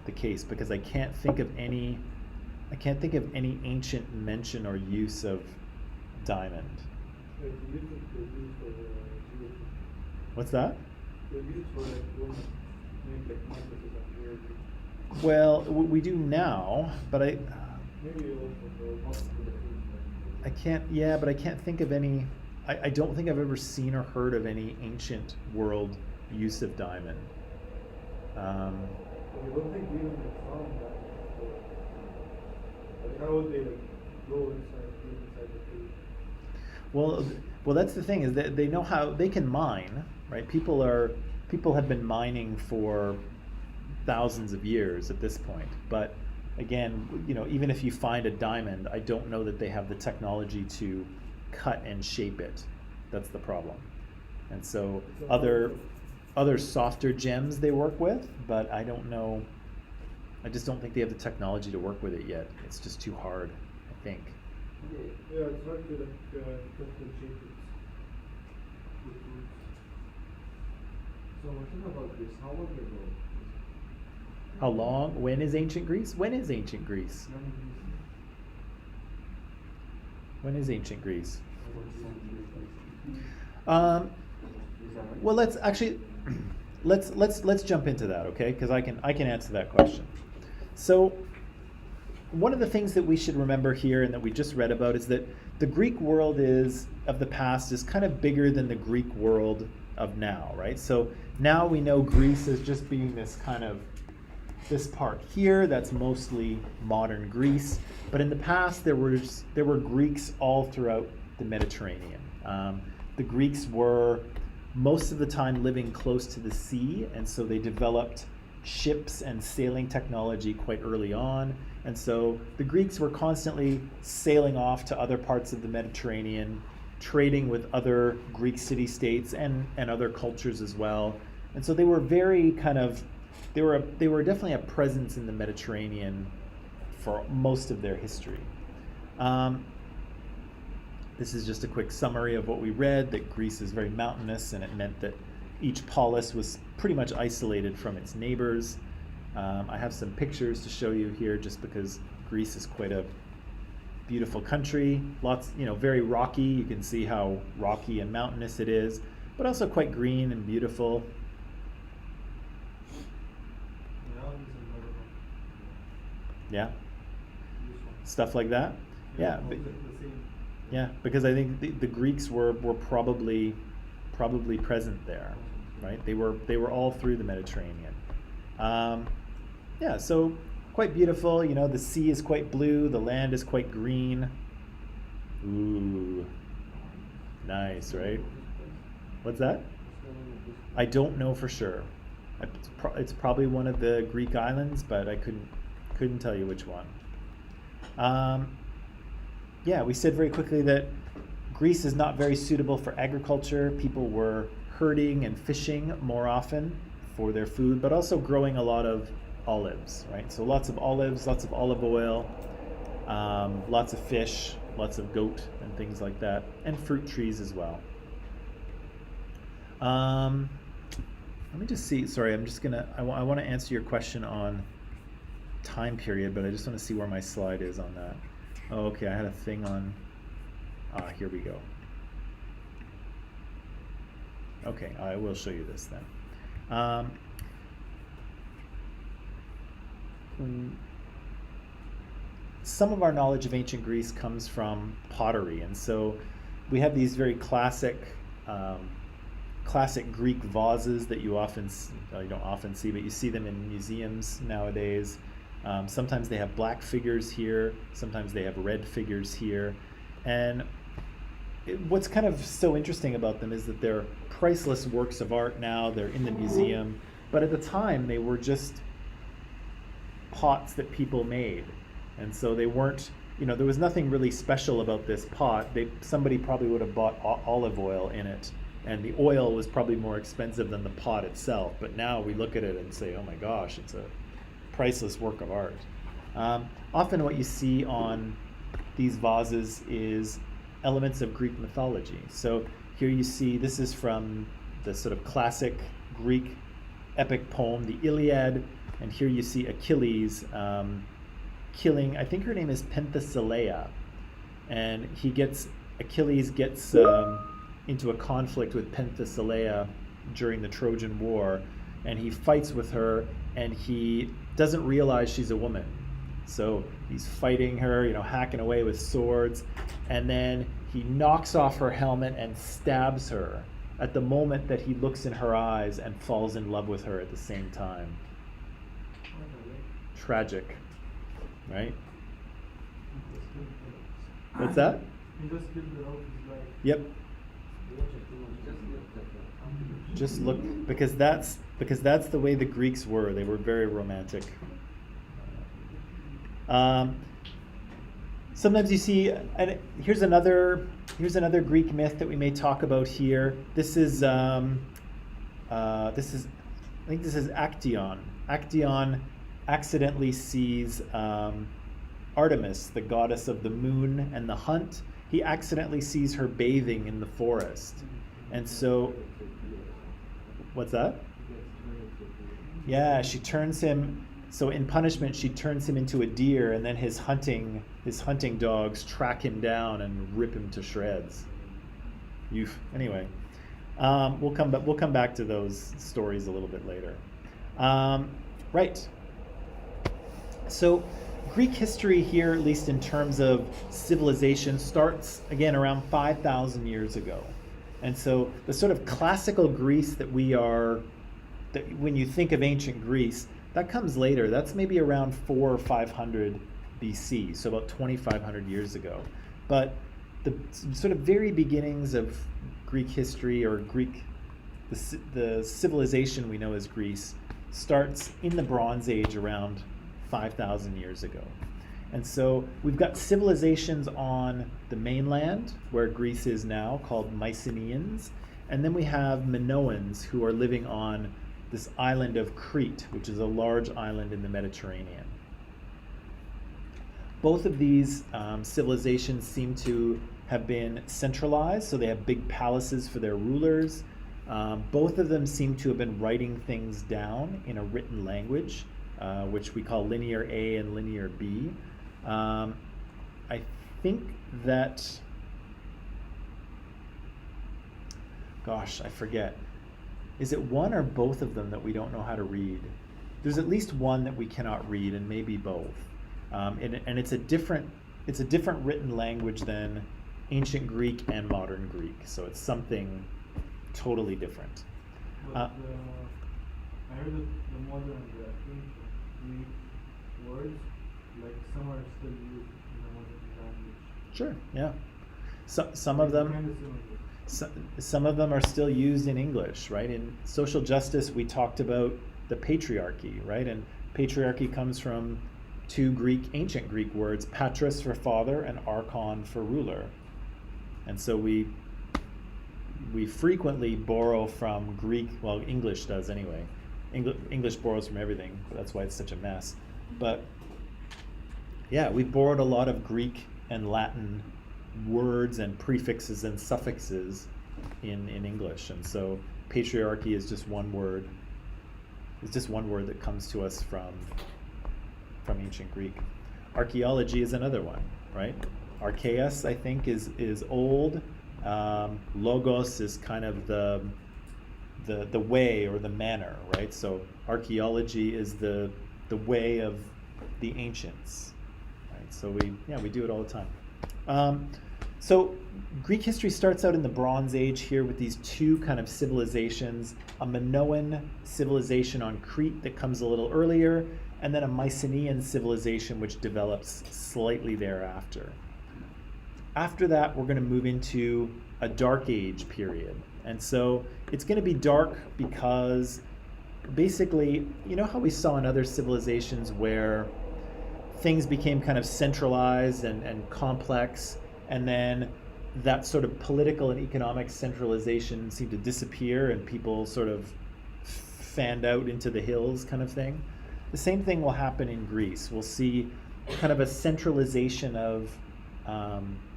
the case because I can't think of any ancient mention or use of diamond. What's that? Well, we do now, but I can't. Yeah, but I can't think of any. I don't think I've ever seen or heard of any ancient world use of diamond. How would they go inside the cave? Well, that's the thing is that they know how they can mine, right? People have been mining for thousands of years at this point. But again, even if you find a diamond, I don't know that they have the technology to cut and shape it. That's the problem. And so other other softer gems they work with, but I don't know. I just don't think they have the technology to work with it yet. It's just too hard, I think. Yeah, it's hard to cut and shape it with roots. So we're talking about Greece. How long ago? How long? When is ancient Greece? When is ancient Greece? When is ancient Greece? Well, let's actually let's jump into that, okay? Because I can answer that question. So, one of the things that we should remember here and that we just read about is that the Greek world of the past is kind of bigger than the Greek world of now, right? So now we know Greece as just being this part here that's mostly modern Greece, but in the past there were Greeks all throughout the Mediterranean. The Greeks were most of the time living close to the sea, and so they developed ships and sailing technology quite early on. And so the Greeks were constantly sailing off to other parts of the Mediterranean, trading with other Greek city-states and other cultures as well. And so they were very they were definitely a presence in the Mediterranean for most of their history. This is just a quick summary of what we read, that Greece is very mountainous, and it meant that each polis was pretty much isolated from its neighbors. I have some pictures to show you here just because Greece is quite a beautiful country. Lots, very rocky. You can see how rocky and mountainous it is, but also quite green and beautiful. Yeah? Stuff like that? Yeah. Yeah, because I think the Greeks were probably present there, right? They were all through the Mediterranean. Yeah, so quite beautiful. The sea is quite blue, the land is quite green. Ooh, nice, right? What's that? I don't know for sure. It's probably one of the Greek islands, but I couldn't tell you which one. Yeah, we said very quickly that Greece is not very suitable for agriculture. People were herding and fishing more often for their food, but also growing a lot of olives, right? So lots of olives, lots of olive oil, lots of fish, lots of goat and things like that, and fruit trees as well. Let me just see. Sorry, I want to answer your question on time period, but I just want to see where my slide is on that. Oh, okay, I had a thing on, here we go. Okay, I will show you this then. Some of our knowledge of ancient Greece comes from pottery, and so we have these very classic Greek vases that you don't often see, but you see them in museums nowadays. Sometimes they have black figures here, sometimes they have red figures here, and what's kind of so interesting about them is that they're priceless works of art now. They're in the museum, but at the time they were just pots that people made, and so they weren't, there was nothing really special about this pot. Somebody probably would have bought olive oil in it, and the oil was probably more expensive than the pot itself, but now we look at it and say, oh my gosh, it's a priceless work of art. Often what you see on these vases is elements of Greek mythology. So here you see, this is from the sort of classic Greek epic poem, the Iliad, and here you see Achilles killing, I think her name is Penthesilea, and Achilles gets into a conflict with Penthesilea during the Trojan War, and he fights with her, and he doesn't realize she's a woman. So he's fighting her, hacking away with swords, and then he knocks off her helmet and stabs her at the moment that he looks in her eyes and falls in love with her at the same time. Tragic, right? What's that? He just killed the love of his life. Yep. Just look, because that's the way the Greeks were. They were very romantic. Sometimes you see, and here's another Greek myth that we may talk about here. This is I think this is Actaeon. Actaeon accidentally sees Artemis, the goddess of the moon and the hunt. He accidentally sees her bathing in the forest. And so, what's that? Yeah, she turns him, so in punishment, she turns him into a deer, and then his hunting dogs track him down and rip him to shreds. Anyway, we'll come back to those stories a little bit later. Right. So Greek history here, at least in terms of civilization, starts again around 5,000 years ago. And so the sort of classical Greece that when you think of ancient Greece, that comes later. That's maybe around 400 or 500 BC, so about 2,500 years ago. But the sort of very beginnings of Greek history, or the civilization we know as Greece, starts in the Bronze Age around 5,000 years ago. And so we've got civilizations on the mainland, where Greece is now, called Mycenaeans. And then we have Minoans, who are living on this island of Crete, which is a large island in the Mediterranean. Both of these civilizations seem to have been centralized, so they have big palaces for their rulers. Both of them seem to have been writing things down in a written language, which we call Linear A and Linear B. I think that, gosh, I forget. Is it one or both of them that we don't know how to read? There's at least one that we cannot read, and maybe both. And it's a different written language than ancient Greek and modern Greek. So it's something totally different. But I heard that the modern and the ancient Greek words, like some are still used in the modern language. Sure, yeah. Some of them. Kind of similar. Some of them are still used in English, right? In social justice, we talked about the patriarchy, right? And patriarchy comes from two ancient Greek words, patros for father and archon for ruler. And so we frequently borrow from Greek, well, English does anyway. English borrows from everything, that's why it's such a mess. But yeah, we borrowed a lot of Greek and Latin words and prefixes and suffixes in English. And so patriarchy is just one word. It's just one word that comes to us from ancient Greek. Archaeology is another one, right? Archaeus, I think, is old. Logos is kind of the way or the manner, right? So archaeology is the way of the ancients, right? So we do it all the time. So Greek history starts out in the Bronze Age here with these two kind of civilizations, a Minoan civilization on Crete that comes a little earlier, and then a Mycenaean civilization which develops slightly thereafter. After that, we're going to move into a Dark Age period. And so it's going to be dark because basically, you know how we saw in other civilizations where things became kind of centralized and complex, and then that sort of political and economic centralization seemed to disappear and people sort of fanned out into the hills kind of thing? The same thing will happen in Greece. We'll see kind of a centralization of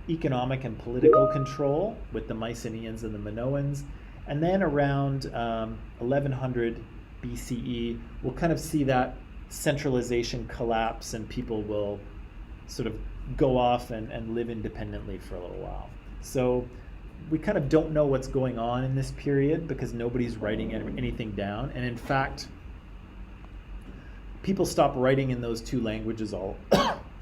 economic and political control with the Mycenaeans and the Minoans. And then around 1100 BCE, we'll kind of see that centralization collapse and people will sort of go off and live independently for a little while. So we kind of don't know what's going on in this period because nobody's writing anything down. And in fact, people stop writing in those two languages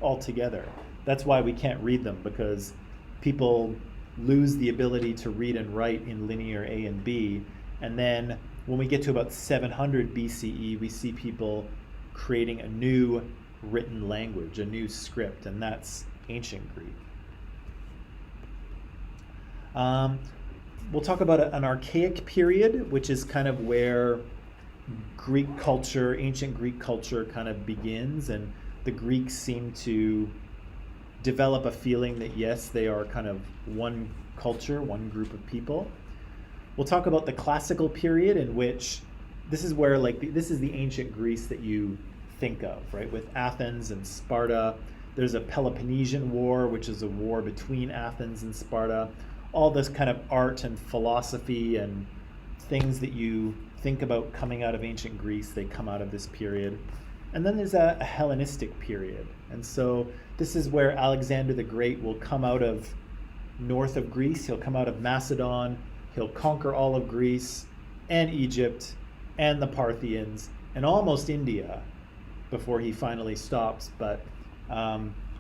altogether. That's why we can't read them, because people lose the ability to read and write in linear A and B. And then when we get to about 700 BCE, we see people creating a new written language, a new script, and that's ancient Greek. We'll talk about an archaic period, which is kind of where Greek culture, ancient Greek culture kind of begins, and the Greeks seem to develop a feeling that yes, they are kind of one culture, one group of people. We'll talk about the classical period, in which this is where this is the ancient Greece that you think of, right? With Athens and Sparta. There's a Peloponnesian War, which is a war between Athens and Sparta. All this kind of art and philosophy and things that you think about coming out of ancient Greece, they come out of this period. And then there's a Hellenistic period. And so this is where Alexander the Great will come out of north of Greece. He'll come out of Macedon. He'll conquer all of Greece and Egypt and the Parthians and almost India before he finally stops. But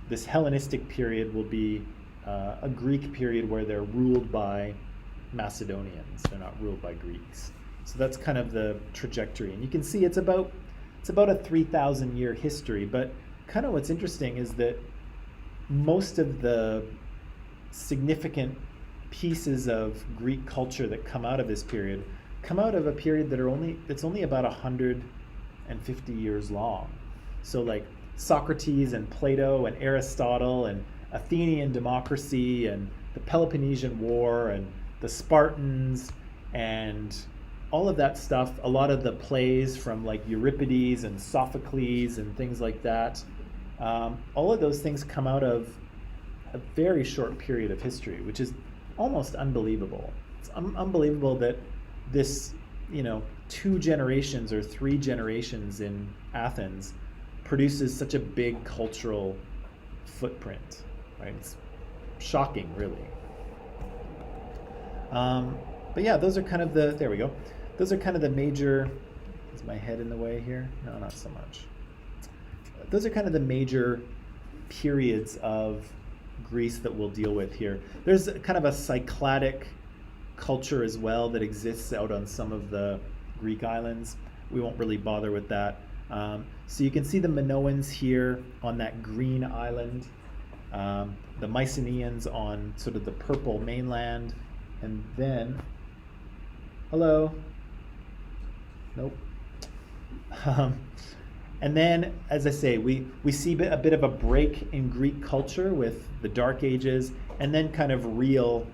this Hellenistic period will be a Greek period where they're ruled by Macedonians. They're not ruled by Greeks. So that's kind of the trajectory. And you can see it's about a 3,000-year history. But kind of what's interesting is that most of the significant pieces of Greek culture that come out of this period come out of a period that's only about 150 years long. So like Socrates and Plato and Aristotle and Athenian democracy and the Peloponnesian War and the Spartans and all of that stuff, a lot of the plays from like Euripides and Sophocles and things like that, all of those things come out of a very short period of history, which is almost unbelievable. It's unbelievable that this, 2 generations or 3 generations in Athens produces such a big cultural footprint, right? It's shocking, really. But yeah, those are kind of there we go. Those are kind of the major, is my head in the way here? No, not so much. Those are kind of the major periods of Greece that we'll deal with here. There's kind of a Cycladic culture as well that exists out on some of the Greek islands. We won't really bother with that. So you can see the Minoans here on that green island, the Mycenaeans on sort of the purple mainland, and then, hello, nope. And then, as I say, we see a bit of a break in Greek culture with the Dark Ages, and then kind of real,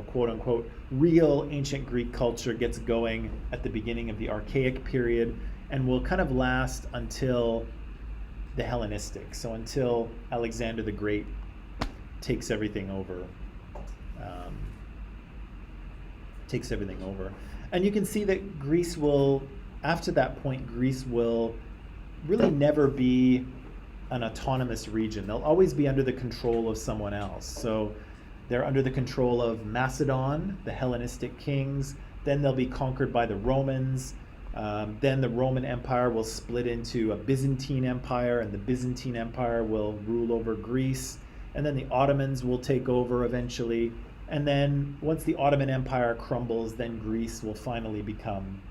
quote unquote, real ancient Greek culture gets going at the beginning of the Archaic period, and will kind of last until the Hellenistic, so until Alexander the Great takes everything over. And you can see that Greece will, after that point, Greece will really never be an autonomous region. They'll always be under the control of someone else. So they're under the control of Macedon, the Hellenistic kings. Then they'll be conquered by the Romans. Then the Roman Empire will split into a Byzantine Empire, and the Byzantine Empire will rule over Greece. And then the Ottomans will take over eventually. And then once the Ottoman Empire crumbles, then Greece will finally become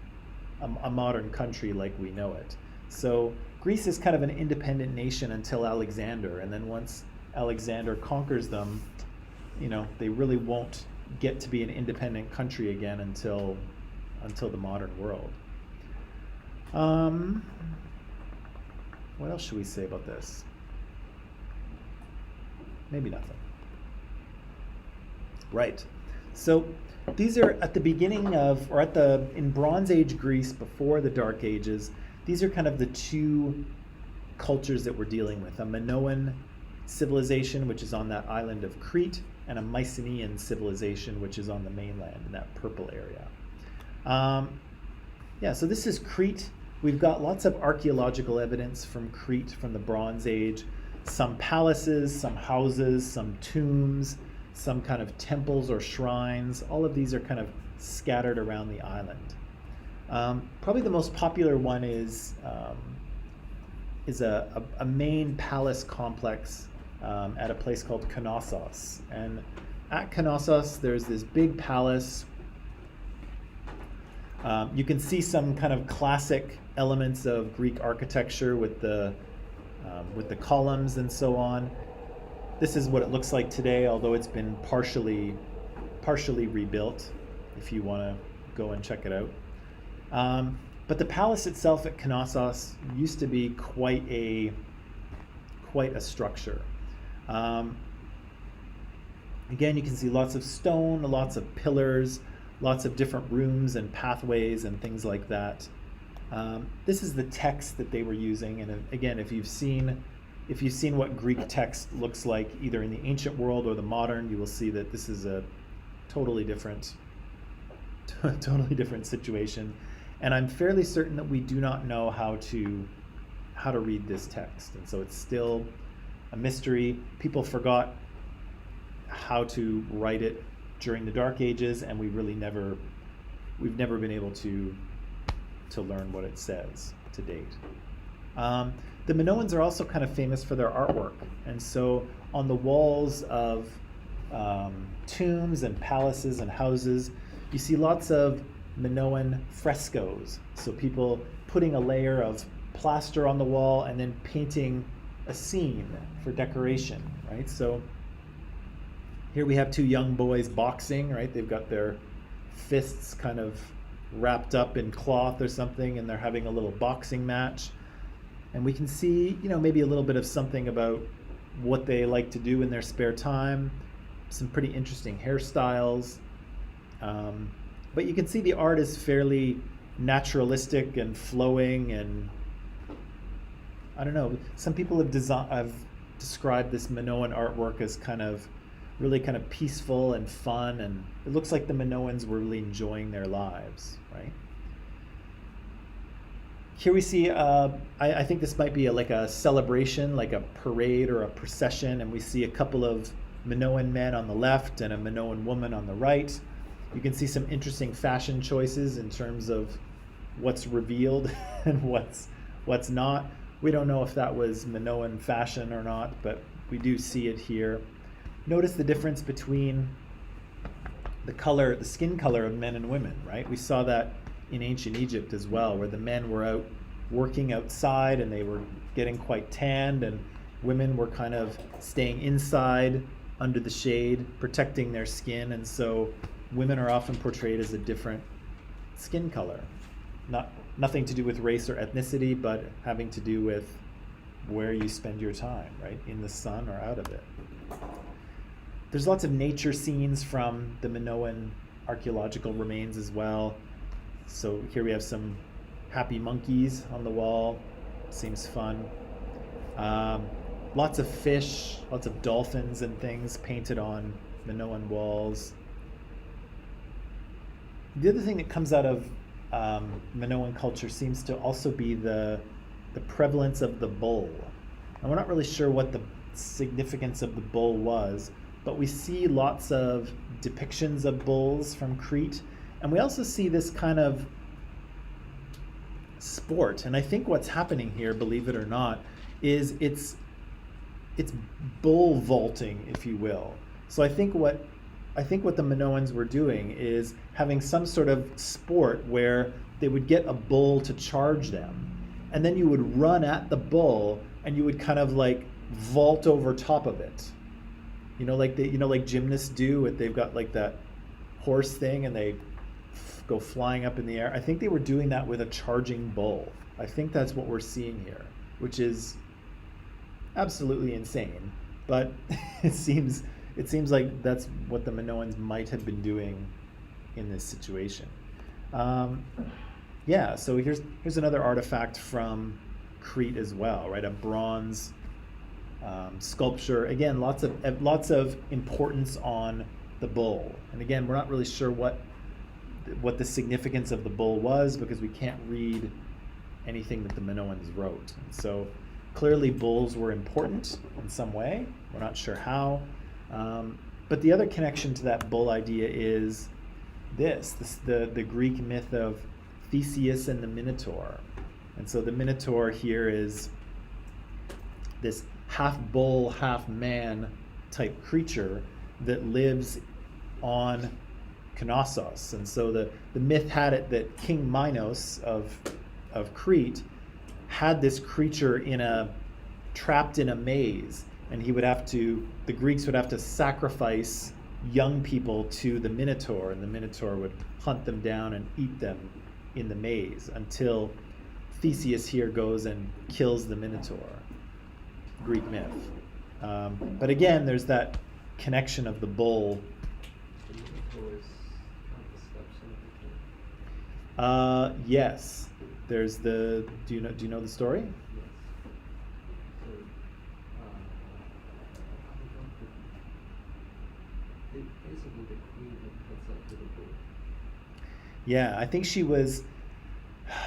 a modern country like we know it. So Greece is kind of an independent nation until Alexander. And then once Alexander conquers them, they really won't get to be an independent country again until the modern world. What else should we say about this? Maybe nothing. Right. So these are at the beginning of, or in Bronze Age Greece before the Dark Ages, these are kind of the 2 cultures that we're dealing with. A Minoan civilization, which is on that island of Crete, and a Mycenaean civilization, which is on the mainland in that purple area. So this is Crete. We've got lots of archaeological evidence from Crete from the Bronze Age. Some palaces, some houses, some tombs, some kind of temples or shrines. All of these are kind of scattered around the island. Probably the most popular one is a main palace complex at a place called Knossos. And at Knossos, there's this big palace. You can see some kind of classic elements of Greek architecture with the columns and so on. This is what it looks like today, although it's been partially rebuilt, if you want to go and check it out. But the palace itself at Knossos used to be quite a structure. Again, you can see lots of stone, lots of pillars, lots of different rooms and pathways and things like that. This is the text that they were using, and again, if you've seen what Greek text looks like either in the ancient world or the modern, you will see that this is a totally different situation. And I'm fairly certain that we do not know how to read this text, and so it's still a mystery. People forgot how to write it during the Dark Ages, and we've never been able to learn what it says to date. The Minoans are also kind of famous for their artwork, and so on the walls of tombs and palaces and houses, you see lots of Minoan frescoes. So people putting a layer of plaster on the wall and then painting a scene for decoration, right? So here we have two young boys boxing, right? They've got their fists kind of wrapped up in cloth or something, and they're having a little boxing match. And we can see, maybe a little bit of something about what they like to do in their spare time, some pretty interesting hairstyles. But you can see the art is fairly naturalistic and flowing, and I don't know, some people have described this Minoan artwork as really kind of peaceful and fun, and it looks like the Minoans were really enjoying their lives, right? Here we see, I think this might be like a celebration, like a parade or a procession, and we see a couple of Minoan men on the left and a Minoan woman on the right. You can see some interesting fashion choices in terms of what's revealed and what's not. We don't know if that was Minoan fashion or not, but we do see it here. Notice the difference between the skin color of men and women, right? We saw that in ancient Egypt as well, where the men were out working outside and they were getting quite tanned, and women were kind of staying inside under the shade, protecting their skin, and so women are often portrayed as a different skin color. Nothing to do with race or ethnicity, but having to do with where you spend your time, right? In the sun or out of it. There's lots of nature scenes from the Minoan archaeological remains as well. So here we have some happy monkeys on the wall. Seems fun. Lots of fish, lots of dolphins and things painted on Minoan walls. The other thing that comes out of Minoan culture seems to also be the prevalence of the bull. And we're not really sure what the significance of the bull was, but we see lots of depictions of bulls from Crete, and we also see this kind of sport. And I think what's happening here, believe it or not, is it's bull vaulting, if you will. So I think what the Minoans were doing is having some sort of sport where they would get a bull to charge them, and then you would run at the bull and you would kind of like vault over top of it. Like gymnasts do. They've got like that horse thing and they go flying up in the air. I think they were doing that with a charging bull. I think that's what we're seeing here, which is absolutely insane. But it seems like that's what the Minoans might have been doing in this situation. So here's another artifact from Crete as well, right? A bronze sculpture. Again, lots of importance on the bull. And again, we're not really sure what the significance of the bull was, because we can't read anything that the Minoans wrote. And so clearly bulls were important in some way. We're not sure how. But the other connection to that bull idea is the Greek myth of Theseus and the Minotaur. And so the Minotaur here is this half bull, half man type creature that lives on Knossos. And so the myth had it that King Minos of Crete had this creature trapped in a maze, and the Greeks would have to sacrifice young people to the Minotaur, and the Minotaur would hunt them down and eat them in the maze until Theseus here goes and kills the Minotaur. Greek myth. But again, there's that connection of the bull. The Minotaur is kind of the Yes. There's the. Do you know the story? Yes. So, Basically, the queen heads up to the board. Yeah, I think she was.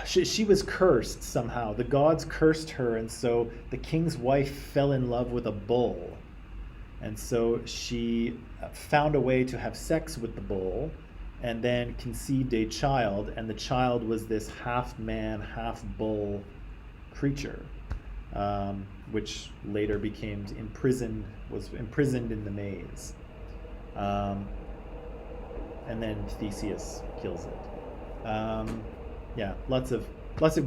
She was cursed somehow. The gods cursed her, and so the king's wife fell in love with a bull, and so she found a way to have sex with the bull, and then conceived a child, and the child was this half man, half bull creature, which later was imprisoned in the maze. And then Theseus kills it. Yeah, lots of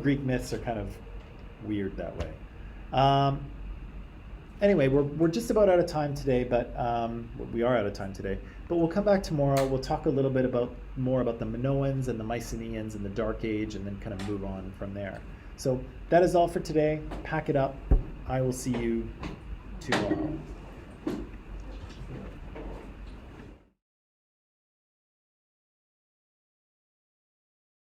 Greek myths are kind of weird that way. Anyway, we're just about out of time today, but we are out of time today. But we'll come back tomorrow. We'll talk a little bit more about the Minoans and the Mycenaeans and the Dark Age, and then kind of move on from there. So that is all for today. Pack it up. I will see you tomorrow.